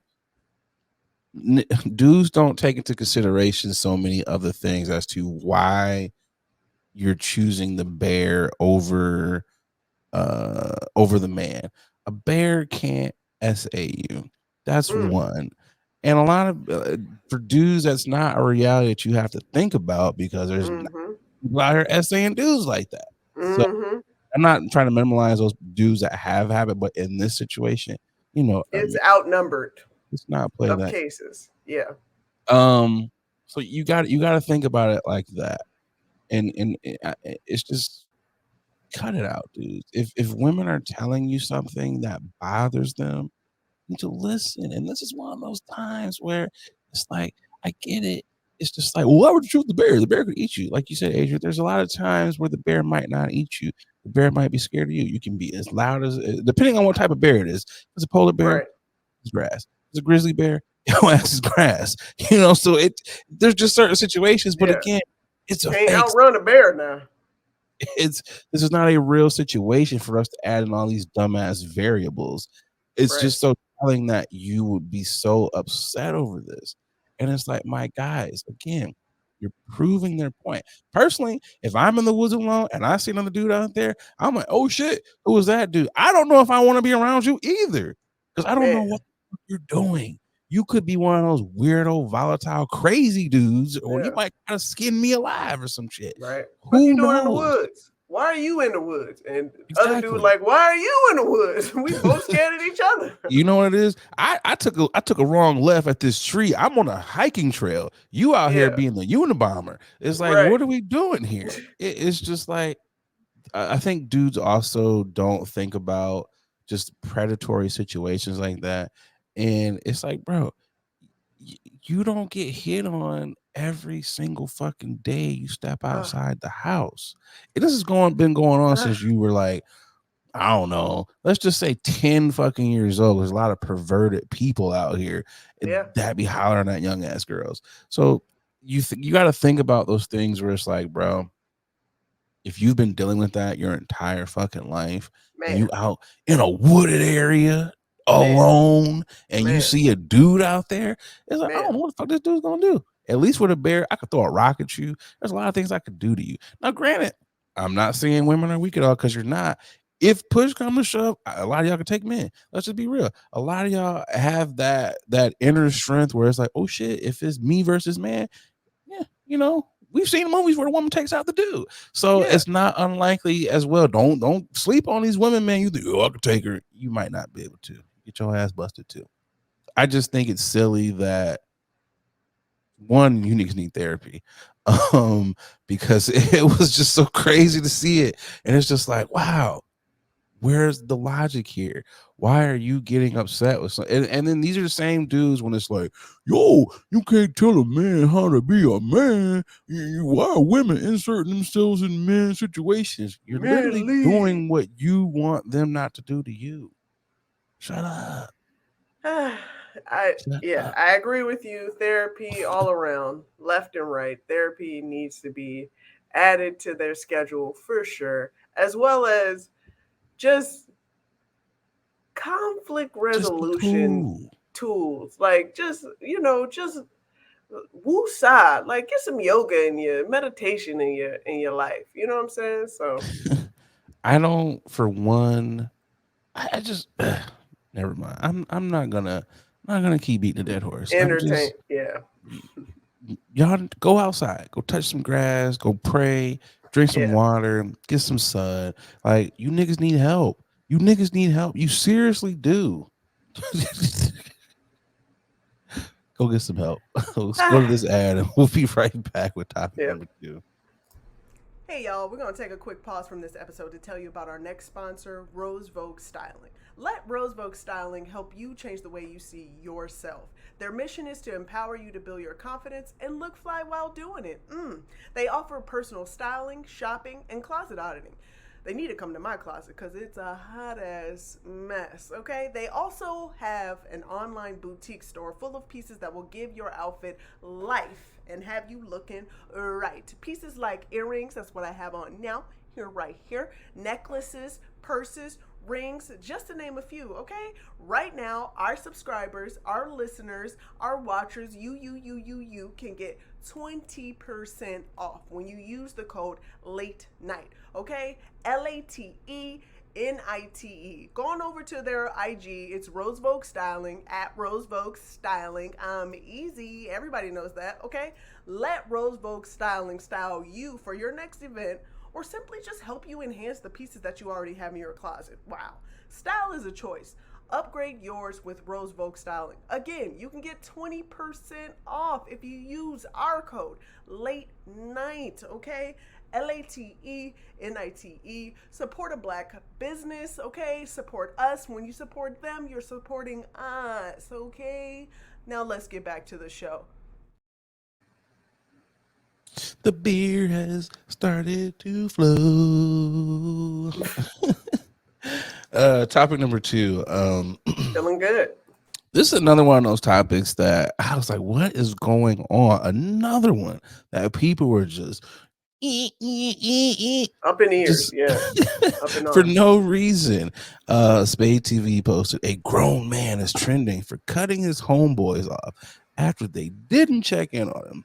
dudes don't take into consideration so many other things as to why you're choosing the bear over the man. A bear can't SA you. That's one. And a lot of for dudes, that's not a reality that you have to think about because there's people out here essaying dudes like that. So I'm not trying to minimize those dudes that have it, but in this situation, it's outnumbered. It's not play of that cases. Yeah. So you got to think about it like that, and it's just cut it out, dudes. If women are telling you something that bothers them, you need to listen. And this is one of those times where it's like, I get it. It's just like, well, why would you choose the bear? The bear could eat you. Like you said, Adrian, there's a lot of times where the bear might not eat you. The bear might be scared of you. You can be as loud as, depending on what type of bear it is. If it's a polar bear, Right. it's grass. If it's a grizzly bear, your ass is grass. So there's just certain situations, but Yeah. again, it's a Can't fake. outrun a bear now. This is not a real situation for us to add in all these dumbass variables. It's Right. just so telling that you would be so upset over this. And it's like, my guys, again, you're proving their point. Personally, if I'm in the woods alone and I see another dude out there, I'm like, oh shit, who was that dude? I don't know if I want to be around you either. Because I don't know Man. what you're doing. You could be one of those weirdo, volatile, crazy dudes, or you Yeah. might kind of skin me alive or some shit. Right. What Who you doing in the knows? woods? Why are you in the woods? And other dude Exactly. like, why are you in the woods? We both scared of each other. You know what it is? I took a wrong left at this tree. I'm on a hiking trail. You out here Yeah. being the Unabomber. It's like, Right. what are we doing here? It's just like, I think dudes also don't think about just predatory situations like that. And it's like, bro, you don't get hit on every single fucking day you step outside the house. And this has been going on since you were like, I don't know, let's just say 10 fucking years old. There's a lot of perverted people out here Yeah. that be hollering at young ass girls. So you got to think about those things where it's like, bro, if you've been dealing with that your entire fucking life, and you Man. out in a wooded area alone, and you Man. see a dude out there, it's like, I Man. don't know what the fuck this dude's gonna do. At least with a bear, I could throw a rock at you. There's a lot of things I could do to you. Now, granted, I'm not saying women are weak at all, because you're not. If push comes to shove, a lot of y'all can take men. Let's just be real. A lot of y'all have that inner strength where it's like, oh shit, if it's me versus man, yeah, we've seen movies where the woman takes out the dude. So Yeah. it's not unlikely as well. Don't sleep on these women, man. You think, oh, I could take her. You might not be able to. Get your ass busted too. I just think it's silly that one, you niggas need therapy. Because it was just so crazy to see it. And it's just like, wow, where's the logic here? Why are you getting upset with something? And then these are the same dudes when it's like, yo, you can't tell a man how to be a man. Why are women inserting themselves in men's situations? You're literally doing what you want them not to do to you. Shut up. I agree with you. Therapy all around, left and right. Therapy needs to be added to their schedule for sure, as well as just conflict resolution tools. Like just woo-side. Like get some yoga in your meditation in your life. You know what I'm saying? So I don't, for one, I just never mind. I'm not gonna keep beating a dead horse. entertain. Y'all go outside, go touch some grass, go pray, drink some water, get some sun. Like, you niggas need help. You seriously do. Go get some help. Let's go to this ad and we'll be right back with topic number 2. Hey y'all, we're going to take a quick pause from this episode to tell you about our next sponsor, Rose Vogue Styling. Let Rose Vogue Styling help you change the way you see yourself. Their mission is to empower you to build your confidence and look fly while doing it. They offer personal styling, shopping, and closet auditing. They need to come to my closet because it's a hot ass mess, okay? They also have an online boutique store full of pieces that will give your outfit life and have you looking right. Pieces like earrings, that's what I have on now, right here, necklaces, purses, rings, just to name a few, okay? Right now, our subscribers, our listeners, our watchers, you can get 20% off when you use the code LATE NIGHT, okay? LATENITE. Go on over to their IG. It's Rose Vogue Styling, at Rose Vogue Styling. Easy. Everybody knows that, okay? Let Rose Vogue Styling style you for your next event, or simply just help you enhance the pieces that you already have in your closet. Wow. Style is a choice. Upgrade yours with Rose Vogue Styling. Again, you can get 20% off if you use our code LATE NIGHT, okay? LATENITE. Support a black business, okay? Support us. When you support them, you're supporting us, okay? Now let's get back to the show. The beer has started to flow. Topic number 2. Feeling good. This is another one of those topics that I was like, what is going on? Another one that people were just Up in ears, just yeah. Up in for arms. no reason. Spade TV posted a grown man is trending for cutting his homeboys off after they didn't check in on him.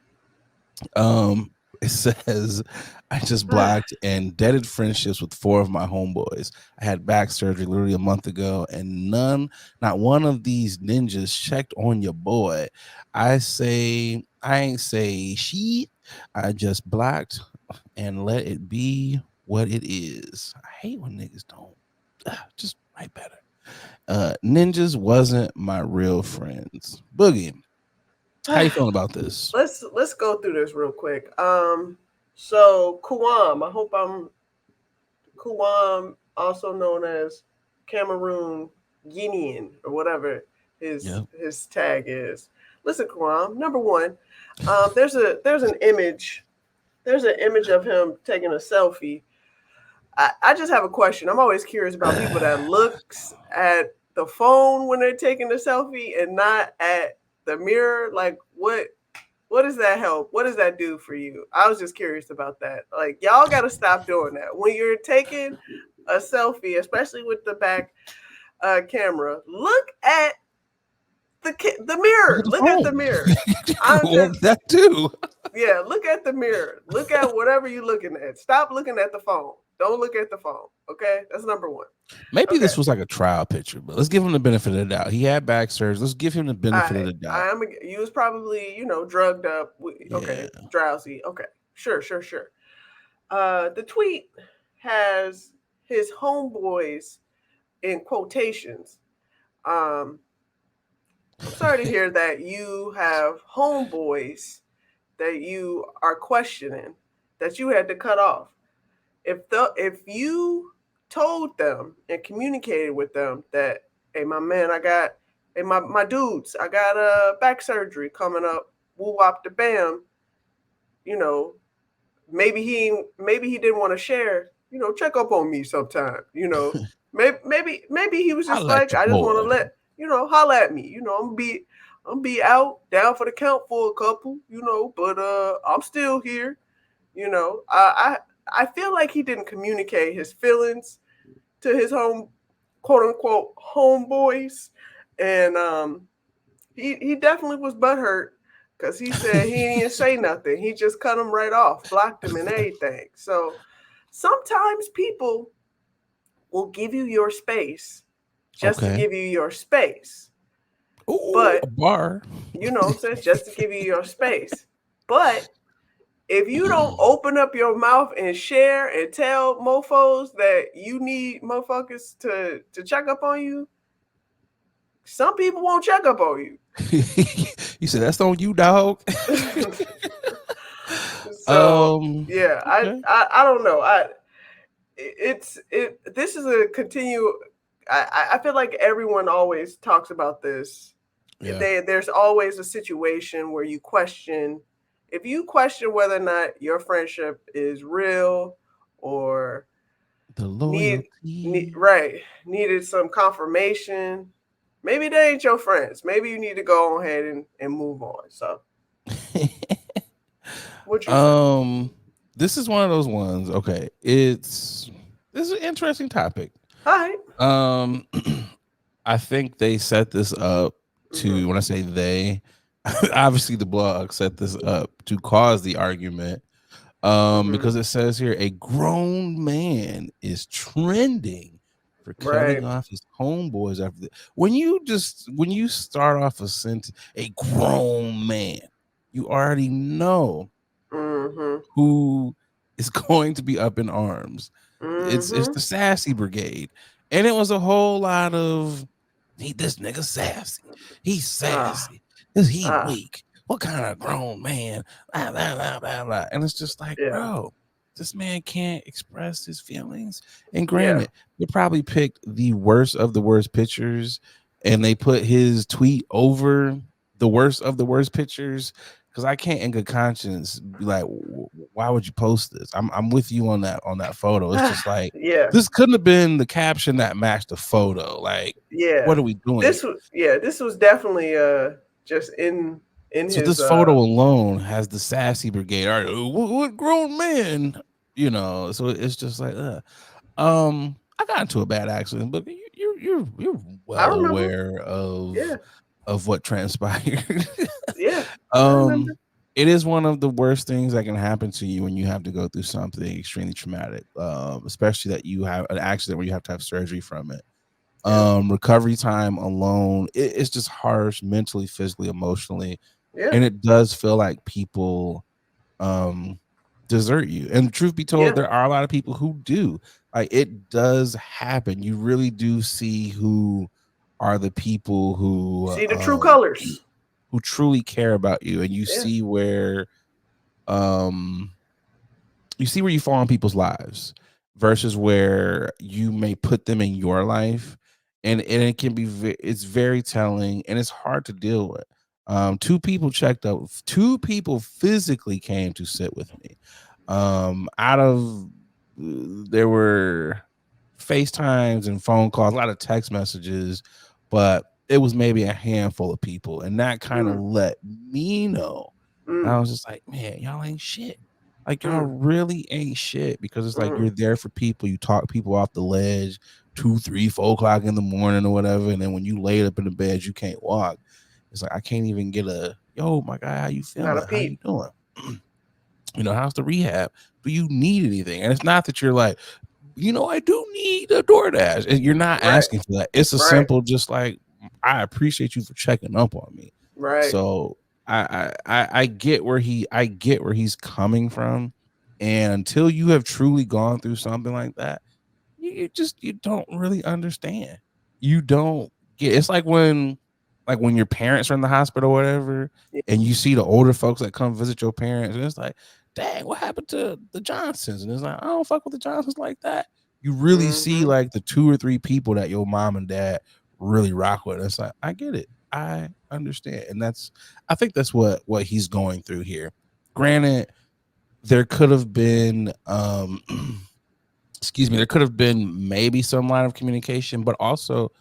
It says, I just blocked and deaded friendships with 4 of my homeboys. I had back surgery literally a month ago, and not one of these ninjas checked on your boy. I ain't say shit. I just blocked and let it be what it is. I hate when niggas don't just write better. Ninjas wasn't my real friends. Boogie, how you feeling about this? Let's go through this real quick. So Kuam, I hope I'm Kuam, also known as Cameroon Guinean or whatever his tag is. Listen, Kuam, number one, there's an image of him taking a selfie. I just have a question. I'm always curious about people that looks at the phone when they're taking a selfie and not at the mirror. Like what does that help? What does that do for you? I was just curious about that. Like y'all got to stop doing that. When you're taking a selfie, especially with the back camera, look at the mirror. Look at the mirror. That too. Yeah, look at the mirror. Look at whatever you're looking at. Stop looking at the phone. Don't look at the phone. Okay, that's number one. Maybe this was like a trial picture, but let's give him the benefit of the doubt. He had back surgery. Let's give him the benefit of the doubt. You was probably drugged up. Okay, drowsy. Okay, sure. The tweet has his homeboys in quotations. I'm sorry to hear that you have homeboys that you are questioning that you had to cut off. If you told them and communicated with them that, hey, my man, my dudes, I got a back surgery coming up, woo wop the bam, maybe he didn't want to share, check up on me sometime, maybe he was just like, I just want to let, holla at me, I'm be out down for the count for a couple, but I'm still here, I feel like he didn't communicate his feelings to his quote unquote homeboys, and he definitely was butthurt because he said he didn't say nothing. He just cut him right off, blocked him and everything. So sometimes people will give you your space just to give you your space. Ooh, but a bar. You know what I'm saying? Just to give you your space. But if you don't open up your mouth and share and tell mofos that you need motherfuckers to check up on you, some people won't check up on you. You said that's on you, dog. So yeah, okay. I don't know. This is a continue. I feel like everyone always talks about this. Yeah. There's always a situation where you question. If you question whether or not your friendship is real or the loyalty, needed some confirmation, maybe they ain't your friends. Maybe you need to go on ahead and move on. So, what you say? This is one of those ones. Okay, this is an interesting topic. All right. I think they set this up to, when I say they, obviously the blog set this up to cause the argument, because it says here a grown man is trending for cutting off his homeboys after this. When you start off a sentence, a grown man, you already know who is going to be up in arms. It's the sassy brigade, and it was a whole lot of this nigga sassy. He's sassy. He weak. What kind of grown man? Blah, blah, blah, blah, blah. And it's just like, bro, this man can't express his feelings. And Yeah. granted, they probably picked the worst of the worst pictures, and they put his tweet over the worst of the worst pictures. Because I can't, in good conscience, be like, why would you post this? I'm with you on that photo. It's just like, Yeah. this couldn't have been the caption that matched the photo. Like, Yeah. what are we doing? This was definitely just in So his this photo alone has the sassy brigade. All right, what grown man, So it's just like, I got into a bad accident, but you're I well remember. aware Yeah. of what transpired. Yeah. I remember. It is one of the worst things that can happen to you when you have to go through something extremely traumatic, especially that you have an accident where you have to have surgery from it. Yeah. Recovery time alone, it's just harsh mentally, physically, emotionally. Yeah. And it does feel like people desert you. And truth be told, Yeah. there are a lot of people who do. Like, it does happen. You really do see who are the people See the true colors. who truly care about you, and you Yeah. see where um you fall in people's lives versus where you may put them in your life, and it can be it's very telling, and it's hard to deal with. Two people checked up. Two people physically came to sit with me. Out of there were FaceTimes and phone calls, a lot of text messages, but it was maybe a handful of people, and that kind of let me know. And I was just like, man, y'all ain't shit. Like, y'all really ain't shit, because it's like you're there for people. You talk people off the ledge 2, 3, 4 o'clock in the morning or whatever, and then when you lay up in the bed, you can't walk. It's like, I can't even get a yo, my guy, how you Not a feeling? How you peep. doing? How's the rehab? Do you need anything? And it's not that you're like, I do need a DoorDash. And you're not Right. asking for that. It's a Right. simple, just like, I appreciate you for checking up on me. Right. So I get where he's coming from. And until you have truly gone through something like that, you don't really understand. You don't get. It's like when your parents are in the hospital or whatever, Yeah. and you see the older folks that come visit your parents, and it's like, dang, what happened to the Johnsons? And it's like, I don't fuck with the Johnsons like that. You really see like the 2 or 3 people that your mom and dad really rock with. It's like, I get it. I understand. And I think that's what he's going through here. Granted, there could have been excuse me, there could have been maybe some line of communication, but also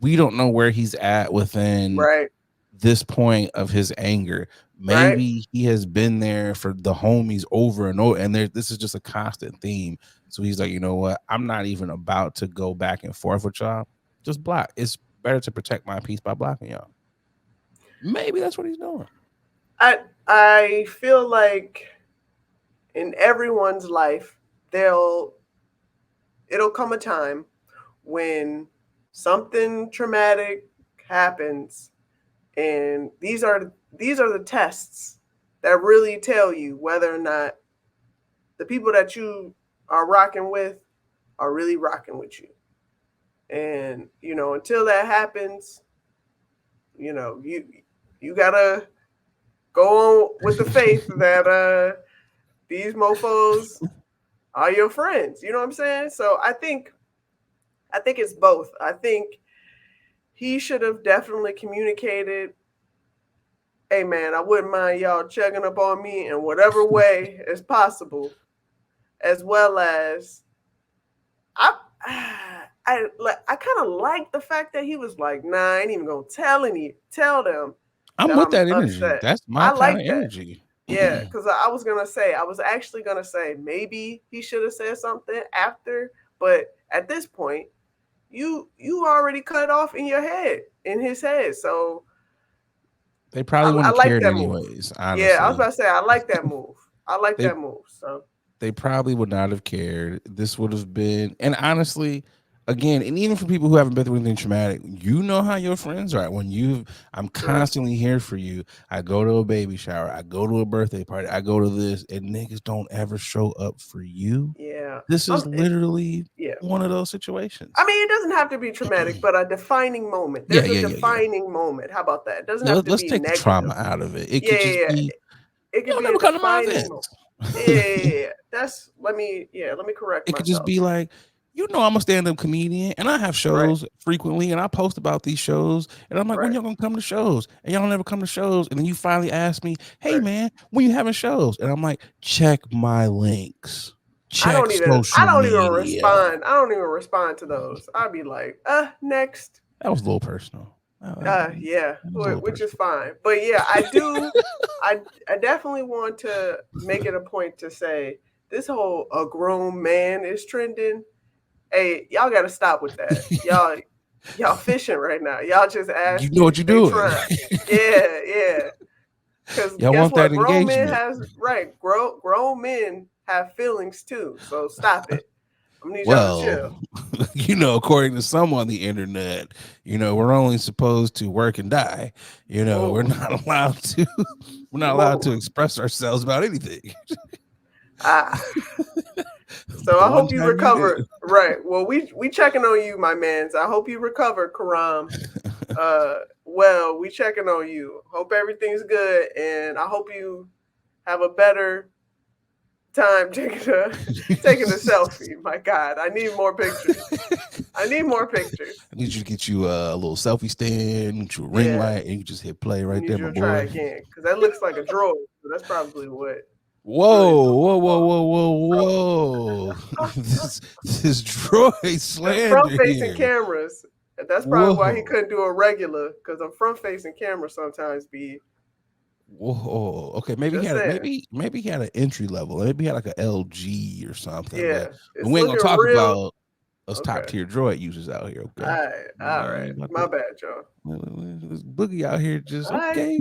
we don't know where he's at within Right. this point of his anger. Maybe he has been there for the homies over and over, and this is just a constant theme. So he's like, you know what? I'm not even about to go back and forth with y'all. Just block. It's better to protect my peace by blocking y'all. Maybe that's what he's doing. I feel like in everyone's life, it'll come a time when something traumatic happens, and these are the tests that really tell you whether or not the people that you are rocking with are really rocking with you. And until that happens, you gotta go on with the faith that these mofos are your friends. You know what I'm saying? So I think it's both. I think he should have definitely communicated, hey man, I wouldn't mind y'all checking up on me in whatever way is possible, as well as I kind of like the fact that he was like, nah, I ain't even gonna tell them I'm that with I'm that energy. upset. That's my I kind like of that. energy. Yeah, because I was actually gonna say maybe he should have said something after, but at this point, you already cut off in his head. So They probably I wouldn't have like cared that move. anyways, Yeah, I was honestly. about to say I like that move. I like They that move. So they probably would not have cared. This would have been, and honestly, again, and even for people who haven't been through anything traumatic, you know how your friends are. I'm constantly here for you. I go to a baby shower, I go to a birthday party, I go to this, and niggas don't ever show up for you. yeah, This is literally yeah. one of those situations. I mean, it doesn't have to be traumatic, but a defining moment. There's a defining moment. How about that? It doesn't have to Let's be take the negative. trauma out of it. It could just Yeah. be it could Y'all be never a come to my defining events. moment. Yeah. Let me correct It could just myself. be like, I'm a stand-up comedian and I have shows frequently and I post about these shows and I'm like, when y'all gonna come to shows? And y'all never come to shows. And then you finally ask me, hey man, when you having shows? And I'm like, check my links. Check social media. I don't even respond to those. I'd be like, next. That was a little personal. Yeah, which is fine. But yeah, I definitely want to make it a point to say this whole a grown man is trending. Hey, y'all got to stop with that. Y'all fishing right now. Y'all just You asking. know what you're They doing. trying. Yeah. Because Y'all guess want what? that Grown men engagement. grown men have feelings too. So stop it. I'm gonna need y'all to chill. Well, according to some on the internet, we're only supposed to work and die. Whoa. We're not allowed to. We're not allowed to express ourselves about anything. So I hope you recover. Right. Well, we checking on you, my mans. I hope you recover, Karam. Well, we checking on you. Hope everything's good, and I hope you have a better time taking a selfie. My God, I need more pictures. I need you to get you a little selfie stand, a ring light, and you just hit play right there, my boy. Try again, because that looks like a droid. So that's probably what. Whoa! this droid slander front-facing here. cameras. That's probably why he couldn't do a regular, because a front-facing camera sometimes be. Whoa. Okay, maybe he had an entry level. Maybe he had like an LG or something. Yeah, but we ain't gonna talk about us top tier droid users out here. Okay. All right. My bad, y'all. This Boogie out here just okay.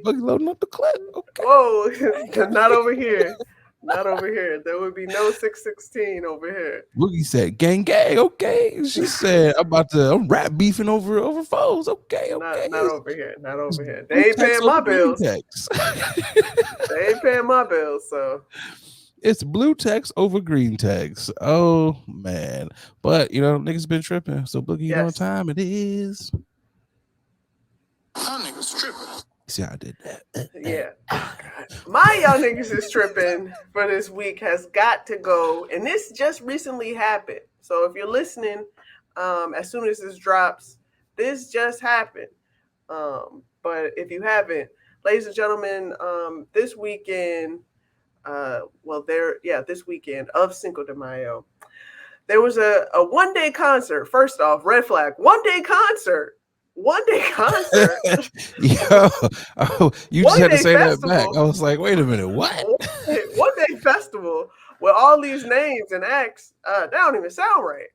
Boogie loading up the clip. Okay. Whoa, not over here. Not over here. There would be no 616 over here. Boogie said, "Gang, okay." She said, "I'm rap beefing over foes." Okay. Not over here. Not over here. They ain't paying my bills. They ain't paying my bills, so. It's blue text over green text. Oh man. But niggas been tripping. So Boogie, you know what time it is. Y'all niggas tripping. See how I did that. Yeah. Oh, God. My y'all niggas is tripping for this week has got to go. And this just recently happened. So if you're listening, as soon as this drops, this just happened. But if you haven't, ladies and gentlemen, this weekend, this weekend of Cinco de Mayo, there was a one-day concert. First off, red flag, one-day concert. Yo, you just had to say that back. I was like, wait a minute, what? One-day festival with all these names and acts. That don't even sound right.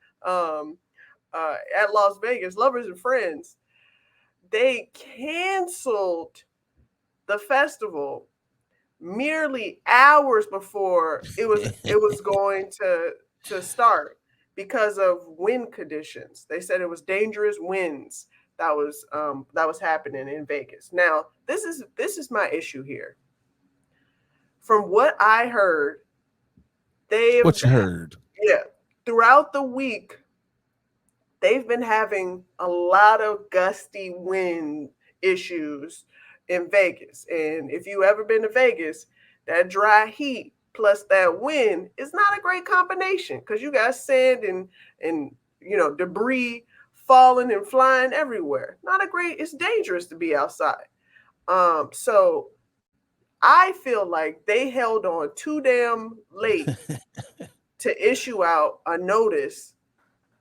At Las Vegas, Lovers and Friends, they canceled the festival merely hours before it was going to start because of wind conditions. They said it was dangerous winds that was happening in Vegas. Now, this is my issue here. From what I heard, What you heard? Yeah, throughout the week, they've been having a lot of gusty wind issues in Vegas. And if you ever been to Vegas, that dry heat plus that wind is not a great combination because you got sand and debris falling and flying everywhere. It's dangerous to be outside. So I feel like they held on too damn late to issue out a notice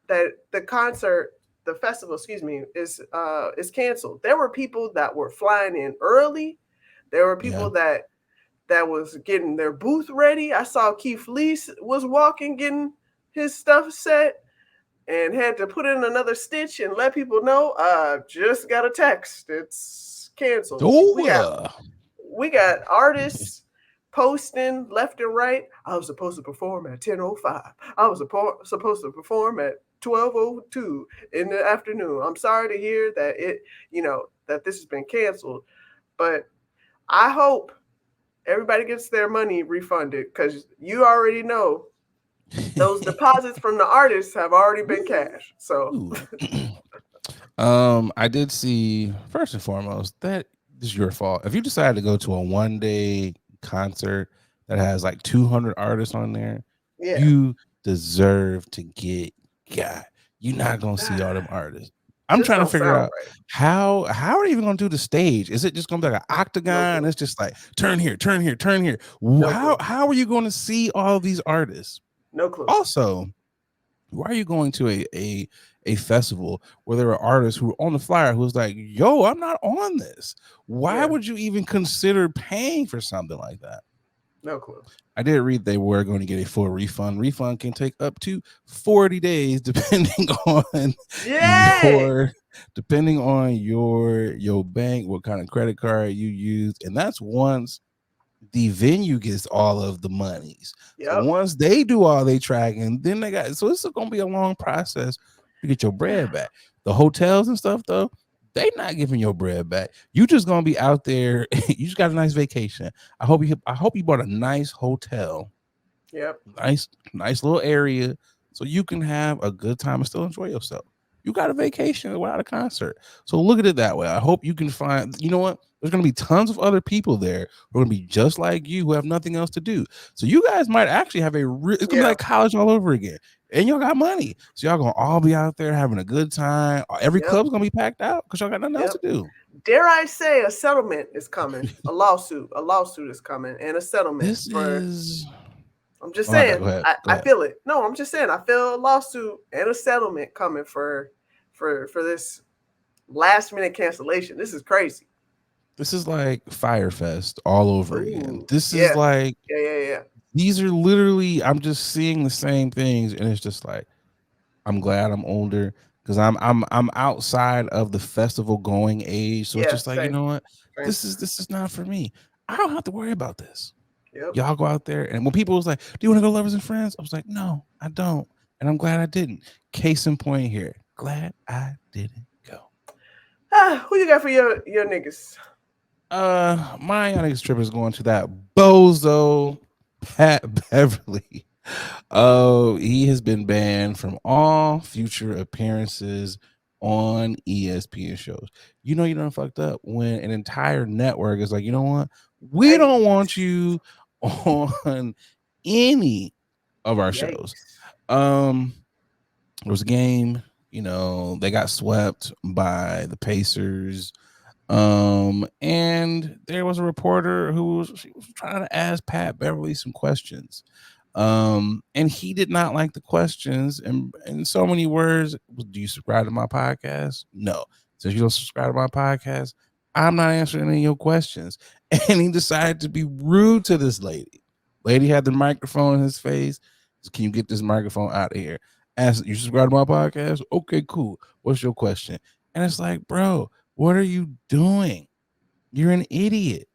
that the festival, is canceled. There were people that were flying in early. There were people that was getting their booth ready. I saw Keith Lee was walking, getting his stuff set, and had to put in another stitch and let people know. Just got a text. It's canceled. Oh, we got artists posting left and right. I was supposed to perform at 10:05. I was supposed to perform at 12:02 in the afternoon. I'm sorry to hear that that this has been canceled, but I hope everybody gets their money refunded because you already know those deposits from the artists have already been cashed. So, I did see first and foremost that this is your fault. If you decide to go to a 1-day concert that has like 200 artists on there, Yeah. you deserve to get got. You're not gonna see all them artists. I'm Just trying to don't figure sound out right. how are they even gonna do the stage? Is it just gonna be like an No octagon? clue. It's just like turn here, turn here, turn here. No clue. How are you going to see all these artists? No clue. Also, why are you going to a festival where there are artists who are on the flyer who's like, yo, I'm not on this? Why Yeah. would you even consider paying for something like that? No clue. I did read they were going to get a full refund. Refund can take up to 40 days depending on Yay! your bank, what kind of credit card you use. And that's once the venue gets all of the monies. So Yep. once they do all they tracking, then they got, so it's gonna be a long process to get your bread back. The hotels and stuff though, they not giving your bread back. You just gonna be out there. You just got a nice vacation. I hope you bought a nice hotel, Yep. nice little area, so you can have a good time and still enjoy yourself. You got a vacation without a concert. So look at it that way. I hope you can find, you know what? There's going to be tons of other people there who are going to be just like you who have nothing else to do. So you guys might actually have it's going to be like college all over again. And y'all got money. So y'all going to all be out there having a good time. Every club's going to be packed out because y'all got nothing else to do. Dare I say a settlement is coming. A lawsuit is coming, and a settlement I'm just saying. Go ahead. I feel it. No, I'm just saying. I feel a lawsuit and a settlement coming for this last minute cancellation. This is crazy. This is like Firefest all over again. This is like yeah. These are literally, I'm just seeing the same things, and it's just like, I'm glad I'm older because I'm outside of the festival going age. So it's just like, same. you know what? Same. This is not for me. I don't have to worry about this. Yep. Y'all go out there, and when people was like, do you want to go Lovers and Friends? I was like, no, I don't. And I'm glad I didn't. Case in point here. Glad I didn't go. Who you got for your niggas? My niggas trip is going to that bozo Pat Beverly. Oh, he has been banned from all future appearances on ESPN shows. You know, you done fucked up when an entire network is like, you know what? We don't want you on any of our shows. There was a game, you know, they got swept by the Pacers. And there was a reporter who was trying to ask Pat Beverly some questions. And he did not like the questions. And in so many words, do you subscribe to my podcast? No. Since you don't subscribe to my podcast, I'm not answering any of your questions. And he decided to be rude to this lady. Lady had the microphone in his face. So, can you get this microphone out of here? Ask, you subscribe to my podcast? Okay, cool. What's your question? And it's like, bro, what are you doing? You're an idiot.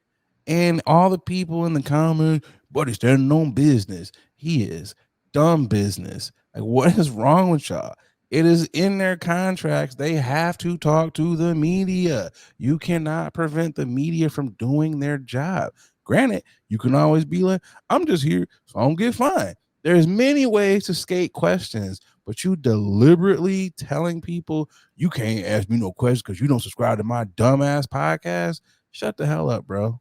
And all the people in the comments, but he's standing on business. He is dumb business. Like, what is wrong with y'all? It is in their contracts. They have to talk to the media. You cannot prevent the media from doing their job. Granted, you can always be like, I'm just here, so I don't get fined. There's many ways to skate questions, but you deliberately telling people you can't ask me no questions because you don't subscribe to my dumbass podcast. Shut the hell up, bro.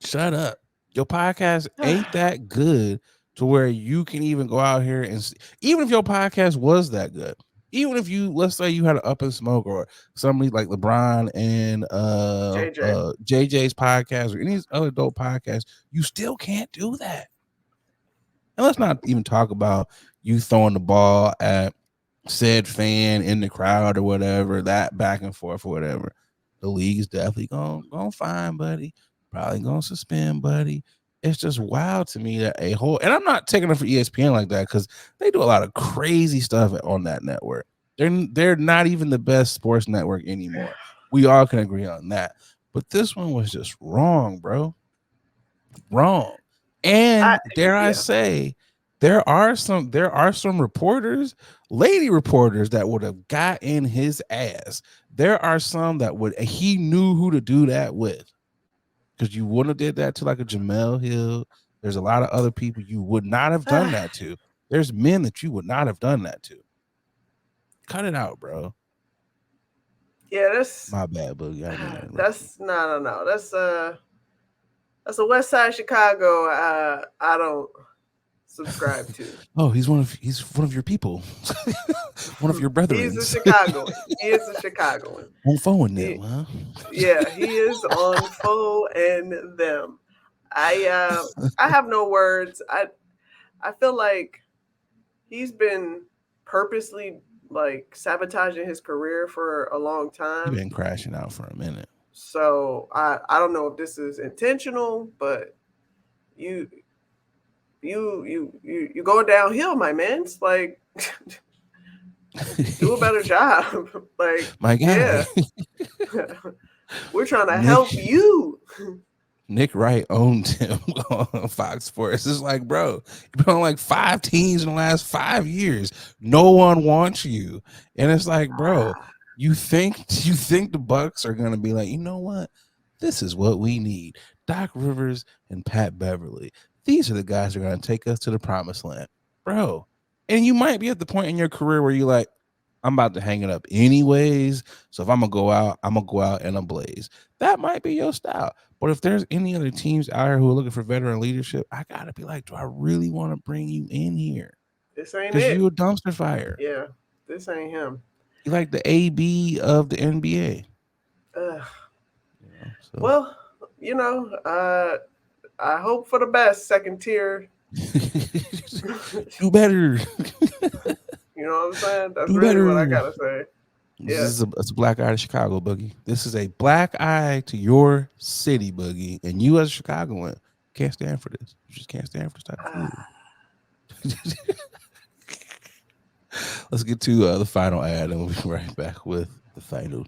Shut up. Your podcast ain't that good to where you can even go out here and even if your podcast was that good, even if you, let's say you had an Up and Smoke or somebody like LeBron and JJ's podcast or any other dope podcast, you still can't do that. And let's not even talk about you throwing the ball at said fan in the crowd or whatever, that back and forth or whatever. The league is definitely gonna fine, buddy. Probably gonna suspend, buddy. It's just wild to me that a whole, and I'm not taking it for ESPN like that because they do a lot of crazy stuff on that network. They're not even the best sports network anymore. We all can agree on that. But this one was just wrong, bro. Wrong. And dare I say, there are some reporters, lady reporters, that would have got in his ass. There are some that he knew who to do that with. Because you wouldn't have did that to like a Jamel Hill. There's a lot of other people you would not have done that to. There's men that you would not have done that to. Cut it out, bro. Yeah, that's My bad, Boogie. I didn't interrupt you. that's no. That's a West Side Chicago. I don't subscribe to. Oh, he's one of your people, one of your He's a brethrens. Chicagoan. He is a Chicagoan. On phone them, He, huh? yeah, he is on foe and them. I have no words. I feel like he's been purposely like sabotaging his career for a long You've time. been crashing out for a minute. So I don't know if this is intentional, but you you going downhill, my man. It's like do a better job. Like, My guy. yeah. We're trying to Nick, help you. Nick Wright owned him on Fox Sports. It's like, bro, you've been on like 5 teams in the last 5 years. No one wants you. And it's like, bro, you think the Bucks are gonna be like, you know what? This is what we need. Doc Rivers and Pat Beverly. These are the guys that are gonna take us to the promised land. Bro. And you might be at the point in your career where you're like, I'm about to hang it up anyways. So if I'm gonna go out in a blaze. That might be your style. But if there's any other teams out here who are looking for veteran leadership, I gotta be like, do I really want to bring you in here? This ain't Because it. you a dumpster fire. Yeah, this ain't him. You like the AB of the NBA. Ugh. So. Well, I hope for the best. Second tier. Do better. You know what I'm saying? That's Do really what I better. gotta say. This is a black eye to Chicago, Boogie. This is a black eye to your city, Boogie. And you as a Chicagoan can't stand for this. You just can't stand for this type of food. Let's get to the final ad, and we'll be right back with the final.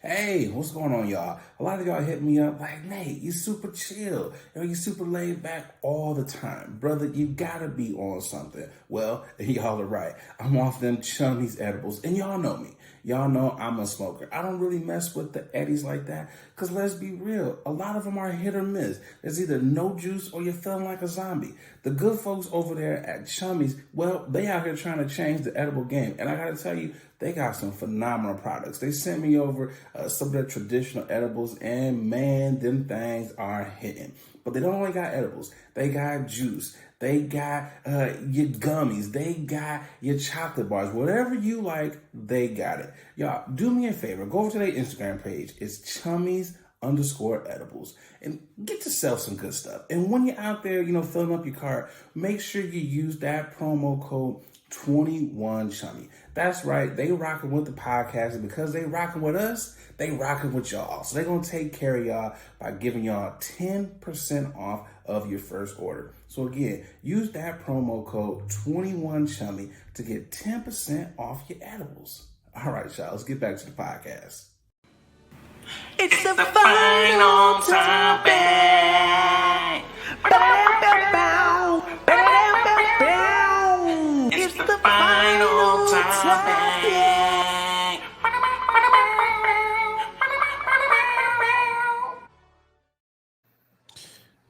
Hey, what's going on, y'all? A lot of y'all hit me up like, Nate, you super chill. You super laid back all the time. Brother, you gotta be on something. Well, y'all are right. I'm off them chummies edibles, and y'all know me. Y'all know I'm a smoker. I don't really mess with the eddies like that, because let's be real, a lot of them are hit or miss. There's either no juice or you're feeling like a zombie. The good folks over there at Chummies, well, they out here trying to change the edible game. And I gotta tell you, they got some phenomenal products. They sent me over some of their traditional edibles, and man, them things are hitting. But they don't only got edibles. They got juice. They got your gummies. They got your chocolate bars. Whatever you like, they got it. Y'all, do me a favor. Go over to their Instagram page. It's Chummies_edibles. And get yourself some good stuff. And when you're out there, filling up your cart, make sure you use that promo code 21Chummy. That's right. They rocking with the podcast, and because they rocking with us, they rocking with y'all. So they're going to take care of y'all by giving y'all 10% off of your first order. So again, use that promo code 21Chummy to get 10% off your edibles. All right, y'all, let's get back to the podcast. It's the final topic. It's the final topic.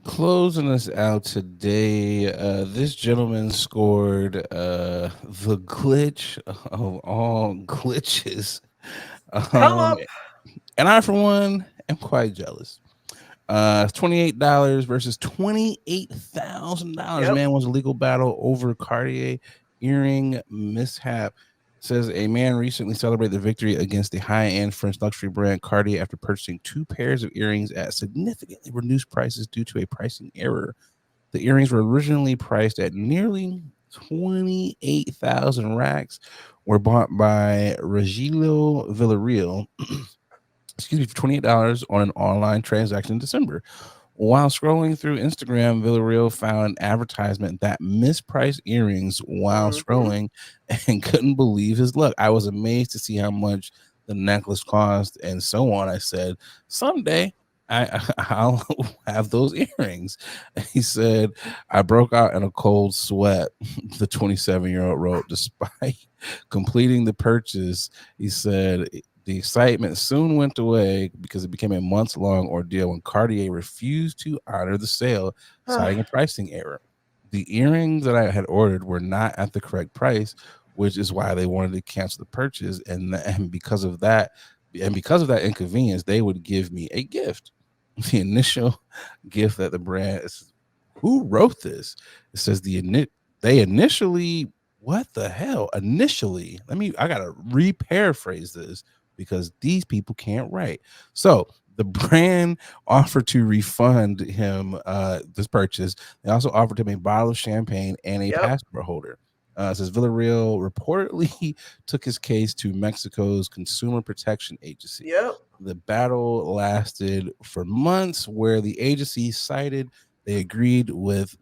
Closing us out today, this gentleman scored the glitch of all glitches. Come up. And I, for one, am quite jealous. $28 versus $28,000. Yep. Man, was a legal battle over Cartier earring mishap. Says a man recently celebrated the victory against the high-end French luxury brand Cartier after purchasing 2 pairs of earrings at significantly reduced prices due to a pricing error. The earrings were originally priced at nearly 28,000 racks, were bought by Regilo Villarreal for $28 on an online transaction in December. While scrolling through Instagram, Villarreal found an advertisement that mispriced earrings while scrolling and couldn't believe his luck. I was amazed to see how much the necklace cost and so on. I said, someday I'll have those earrings. He said, I broke out in a cold sweat, the 27-year-old wrote, despite completing the purchase. He said, the excitement soon went away because it became a months-long ordeal when Cartier refused to honor the sale, citing a pricing error. The earrings that I had ordered were not at the correct price, which is why they wanted to cancel the purchase. And because of that, and because of that inconvenience, they would give me a gift. The initial gift that the brand is, who wrote this? It says they initially, what the hell? Initially, I gotta re-paraphrase this because these people can't write. So the brand offered to refund him this purchase. They also offered him a bottle of champagne and a Yep. passport holder. It says Villarreal reportedly took his case to Mexico's Consumer Protection Agency. Yep. The battle lasted for months, where the agency cited they agreed with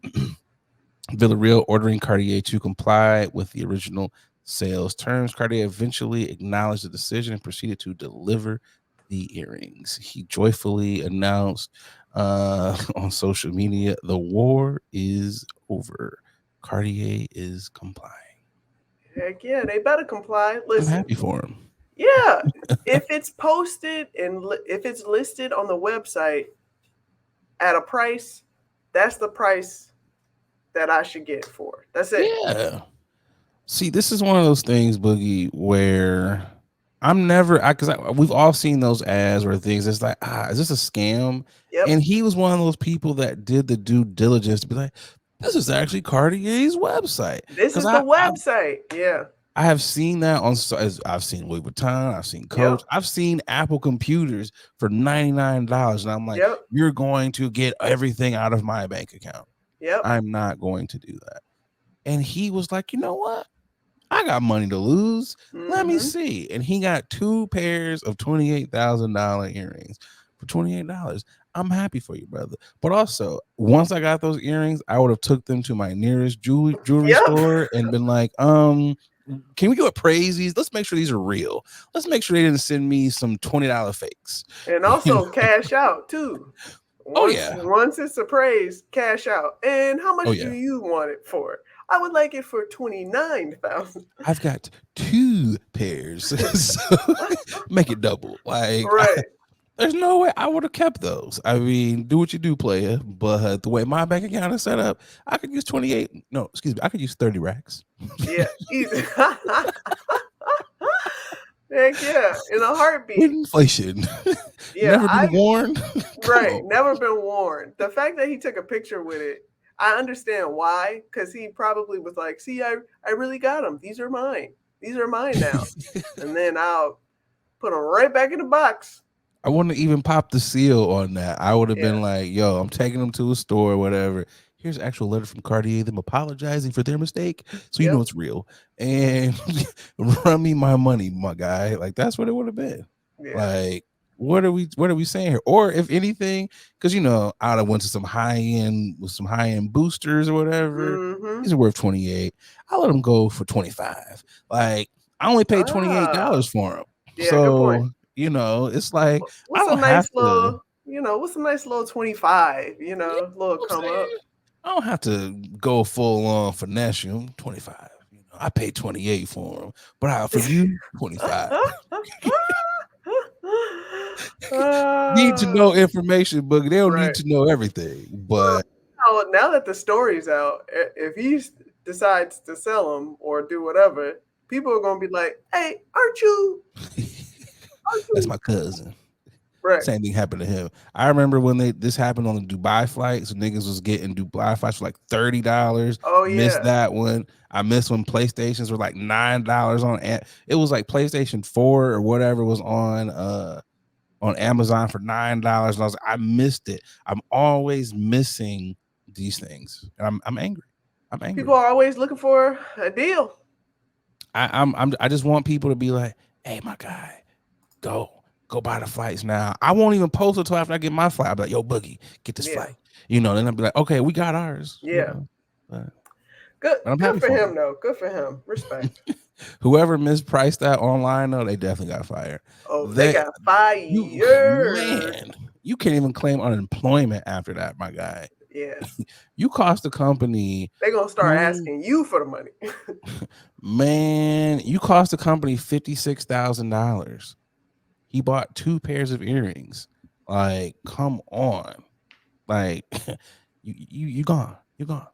Villarreal ordering Cartier to comply with the original sales terms. Cartier eventually acknowledged the decision and proceeded to deliver the earrings. He joyfully announced on social media, "The war is over. Cartier is complying." Heck yeah, they better comply. I'm Listen, happy for him. yeah, if it's posted and if it's listed on the website at a price, that's the price that I should get for. That's it. Yeah. See, this is one of those things, Boogie, where I'm never, because we've all seen those ads where things, it's like, is this a scam? Yep. And he was one of those people that did the due diligence to be like, this is actually Cartier's website. This is the website. Yeah. I have seen that I've seen Louis Vuitton, I've seen Coach, Yep. I've seen Apple computers for $99. And I'm like, Yep. you're going to get everything out of my bank account. Yep. I'm not going to do that. And he was like, you know what? I got money to lose. Let me see. And he got 2 pairs of $28,000 earrings for $28. I'm happy for you, brother. But also, once I got those earrings, I would have took them to my nearest jewelry Yep. store and been like, can we go appraise these? Let's make sure these are real. Let's make sure they didn't send me some $20 fakes. And also cash out too. Once it's appraised, cash out. And how much do you want it for? I would like it for $29,000. I've got 2 pairs, so make it double. Like, right. There's no way I would have kept those. I mean, do what you do, player. But the way my bank account is set up, I could use 28. No, excuse me. I could use 30 racks. Yeah, easy. Heck yeah, in a heartbeat. With inflation. Yeah, never been warned. Right, never been warned. The fact that he took a picture with it, I understand why, because he probably was like, see, I really got them. These are mine. These are mine now. And then I'll put them right back in the box. I wouldn't even pop the seal on that. I would have been like, yo, I'm taking them to a store or whatever. Here's an actual letter from Cartier, them apologizing for their mistake. So you know it's real. And run me my money, my guy. Like, that's what it would have been. Yeah. Like, what are we saying here? Or if anything, because I'd have went to some high-end boosters or whatever. These are worth 28. I let them go for 25. Like, I only paid $28 for them. Yeah, so good point. It's like, what's a nice little 25, little come up. I don't have to go full on finesse you. 25. I paid 28 for them, but for you, 25. Need to know information, but they don't need to know everything. But now that the story's out, if he decides to sell them or do whatever, people are gonna be like, "Hey, aren't you?" That's my cousin. Right. Same thing happened to him. I remember when this happened on the Dubai flights. So niggas was getting Dubai flights for like $30. Oh yeah. Missed that one. I missed when PlayStations were like $9 on. It was like PlayStation 4 or whatever was on Amazon for $9. And I was like, I missed it. I'm always missing these things, and I'm angry. I'm angry. People are always looking for a deal. I just want people to be like, hey, my guy, go buy the flights now. I won't even post it until after I get my flight. I'll be like, yo, Boogie, get this flight. Then I'll be like, okay, we got ours. Yeah. Good for him, though. Good for him. Respect. Whoever mispriced that online, though, they definitely got fired. Oh, they got fired. Man, you can't even claim unemployment after that, my guy. Yeah. You cost the company. They're going to start asking you for the money. Man, you cost the company $56,000. He bought 2 pairs of earrings. Like, come on. Like, you gone. You're gone.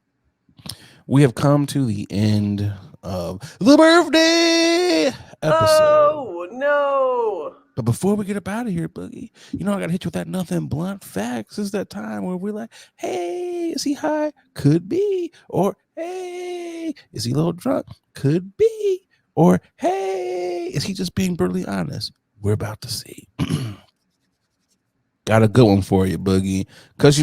we have come to the end of the birthday episode. Oh no. But before we get up out of here, Boogie, I got to hit you with that nothing blunt facts. This is that time where we're like, hey, is he high? Could be. Or, hey, is he a little drunk? Could be. Or, hey, is he just being brutally honest? We're about to see. Got a good one for you, Boogie. Because,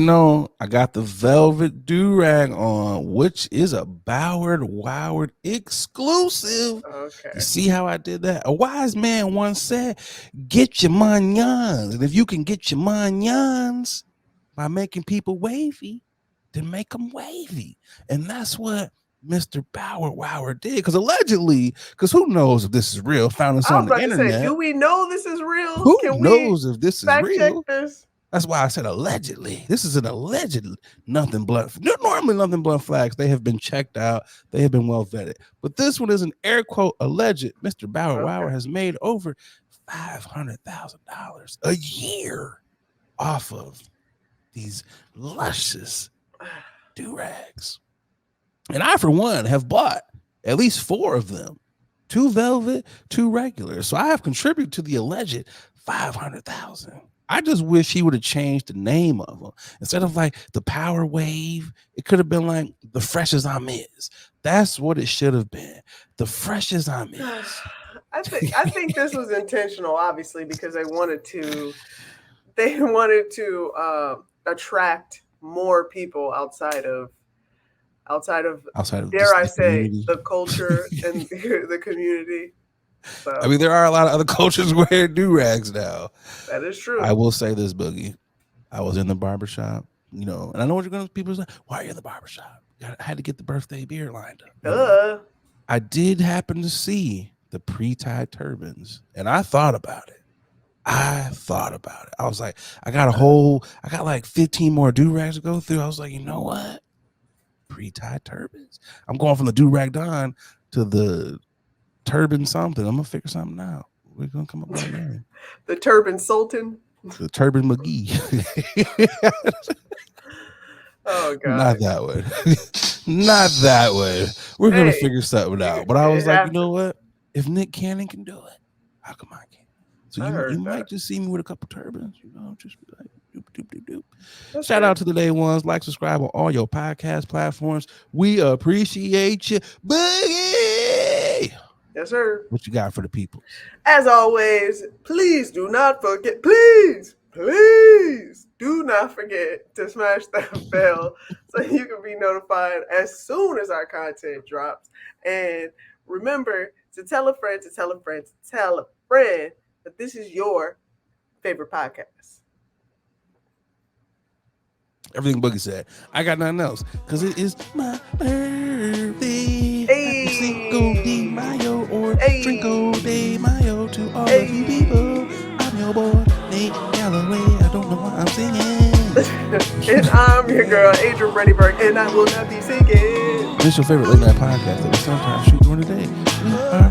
I got the velvet do-rag on, which is a Ballard Woward exclusive. Okay. You see how I did that? A wise man once said, get your manions. And if you can get your manions by making people wavy, then make them wavy. And that's what Mr. Ballard Woward did. Because allegedly, because who knows if this is real, found this on the internet. Do we know this is real? Who Can knows if this is fact real? check this? That's why I said allegedly. This is an alleged nothing blunt. Normally, nothing blunt flags, they have been checked out. They have been well vetted. But this one is an air quote alleged. Mr. Ballard Woward has made over $500,000 a year off of these luscious do-rags. And I, for one, have bought at least 4 of them. 2 velvet, 2 regular. So I have contributed to the alleged 500,000. I just wish he would have changed the name of them. Instead of like the Power Wave, it could have been like the Fresh as I'm Is. That's what it should have been. The Fresh as I'm Is. I think this was intentional, obviously, because they wanted to attract more people outside of dare I say, the culture and the community. So, I mean, there are a lot of other cultures wearing do-rags now. That is true. I will say this, Boogie. I was in the barbershop, and I know what you're going to, people say, why are you in the barbershop? I had to get the birthday beer lined up. I did happen to see the pre-tied turbans, and I thought about it. I was like, I got like 15 more do-rags to go through. I was like, you know what? Pre-tied turbans. I'm going from the do-rag Don to the turban something. I'm gonna figure something out. We're gonna come up with a name. The Turban Sultan. The Turban McGee. Oh God. Not that one. Not that one. We're gonna figure something out. But I was like, you know what? If Nick Cannon can do it, how come I can't? So you might just see me with a couple turbans, just be like doop doop doop doop. Shout out to the day ones. Like, subscribe on all your podcast platforms. We appreciate you. Boogie! Yes, sir. What you got for the people? As always, please do not forget, please do not forget to smash that bell so you can be notified as soon as our content drops. And remember to tell a friend, to tell a friend, to tell a friend that this is your favorite podcast. Everything Boogie said. I got nothing else because it is my birthday. Hey. Happy Cinco de Mayo or Cinco de Mayo to all of you people. I'm your boy, Nate Galloway. I don't know why I'm singing. And I'm your girl, Adrian Brennyberg, and I will not be singing. This is your favorite late night podcast that we sometimes shoot during the day. We are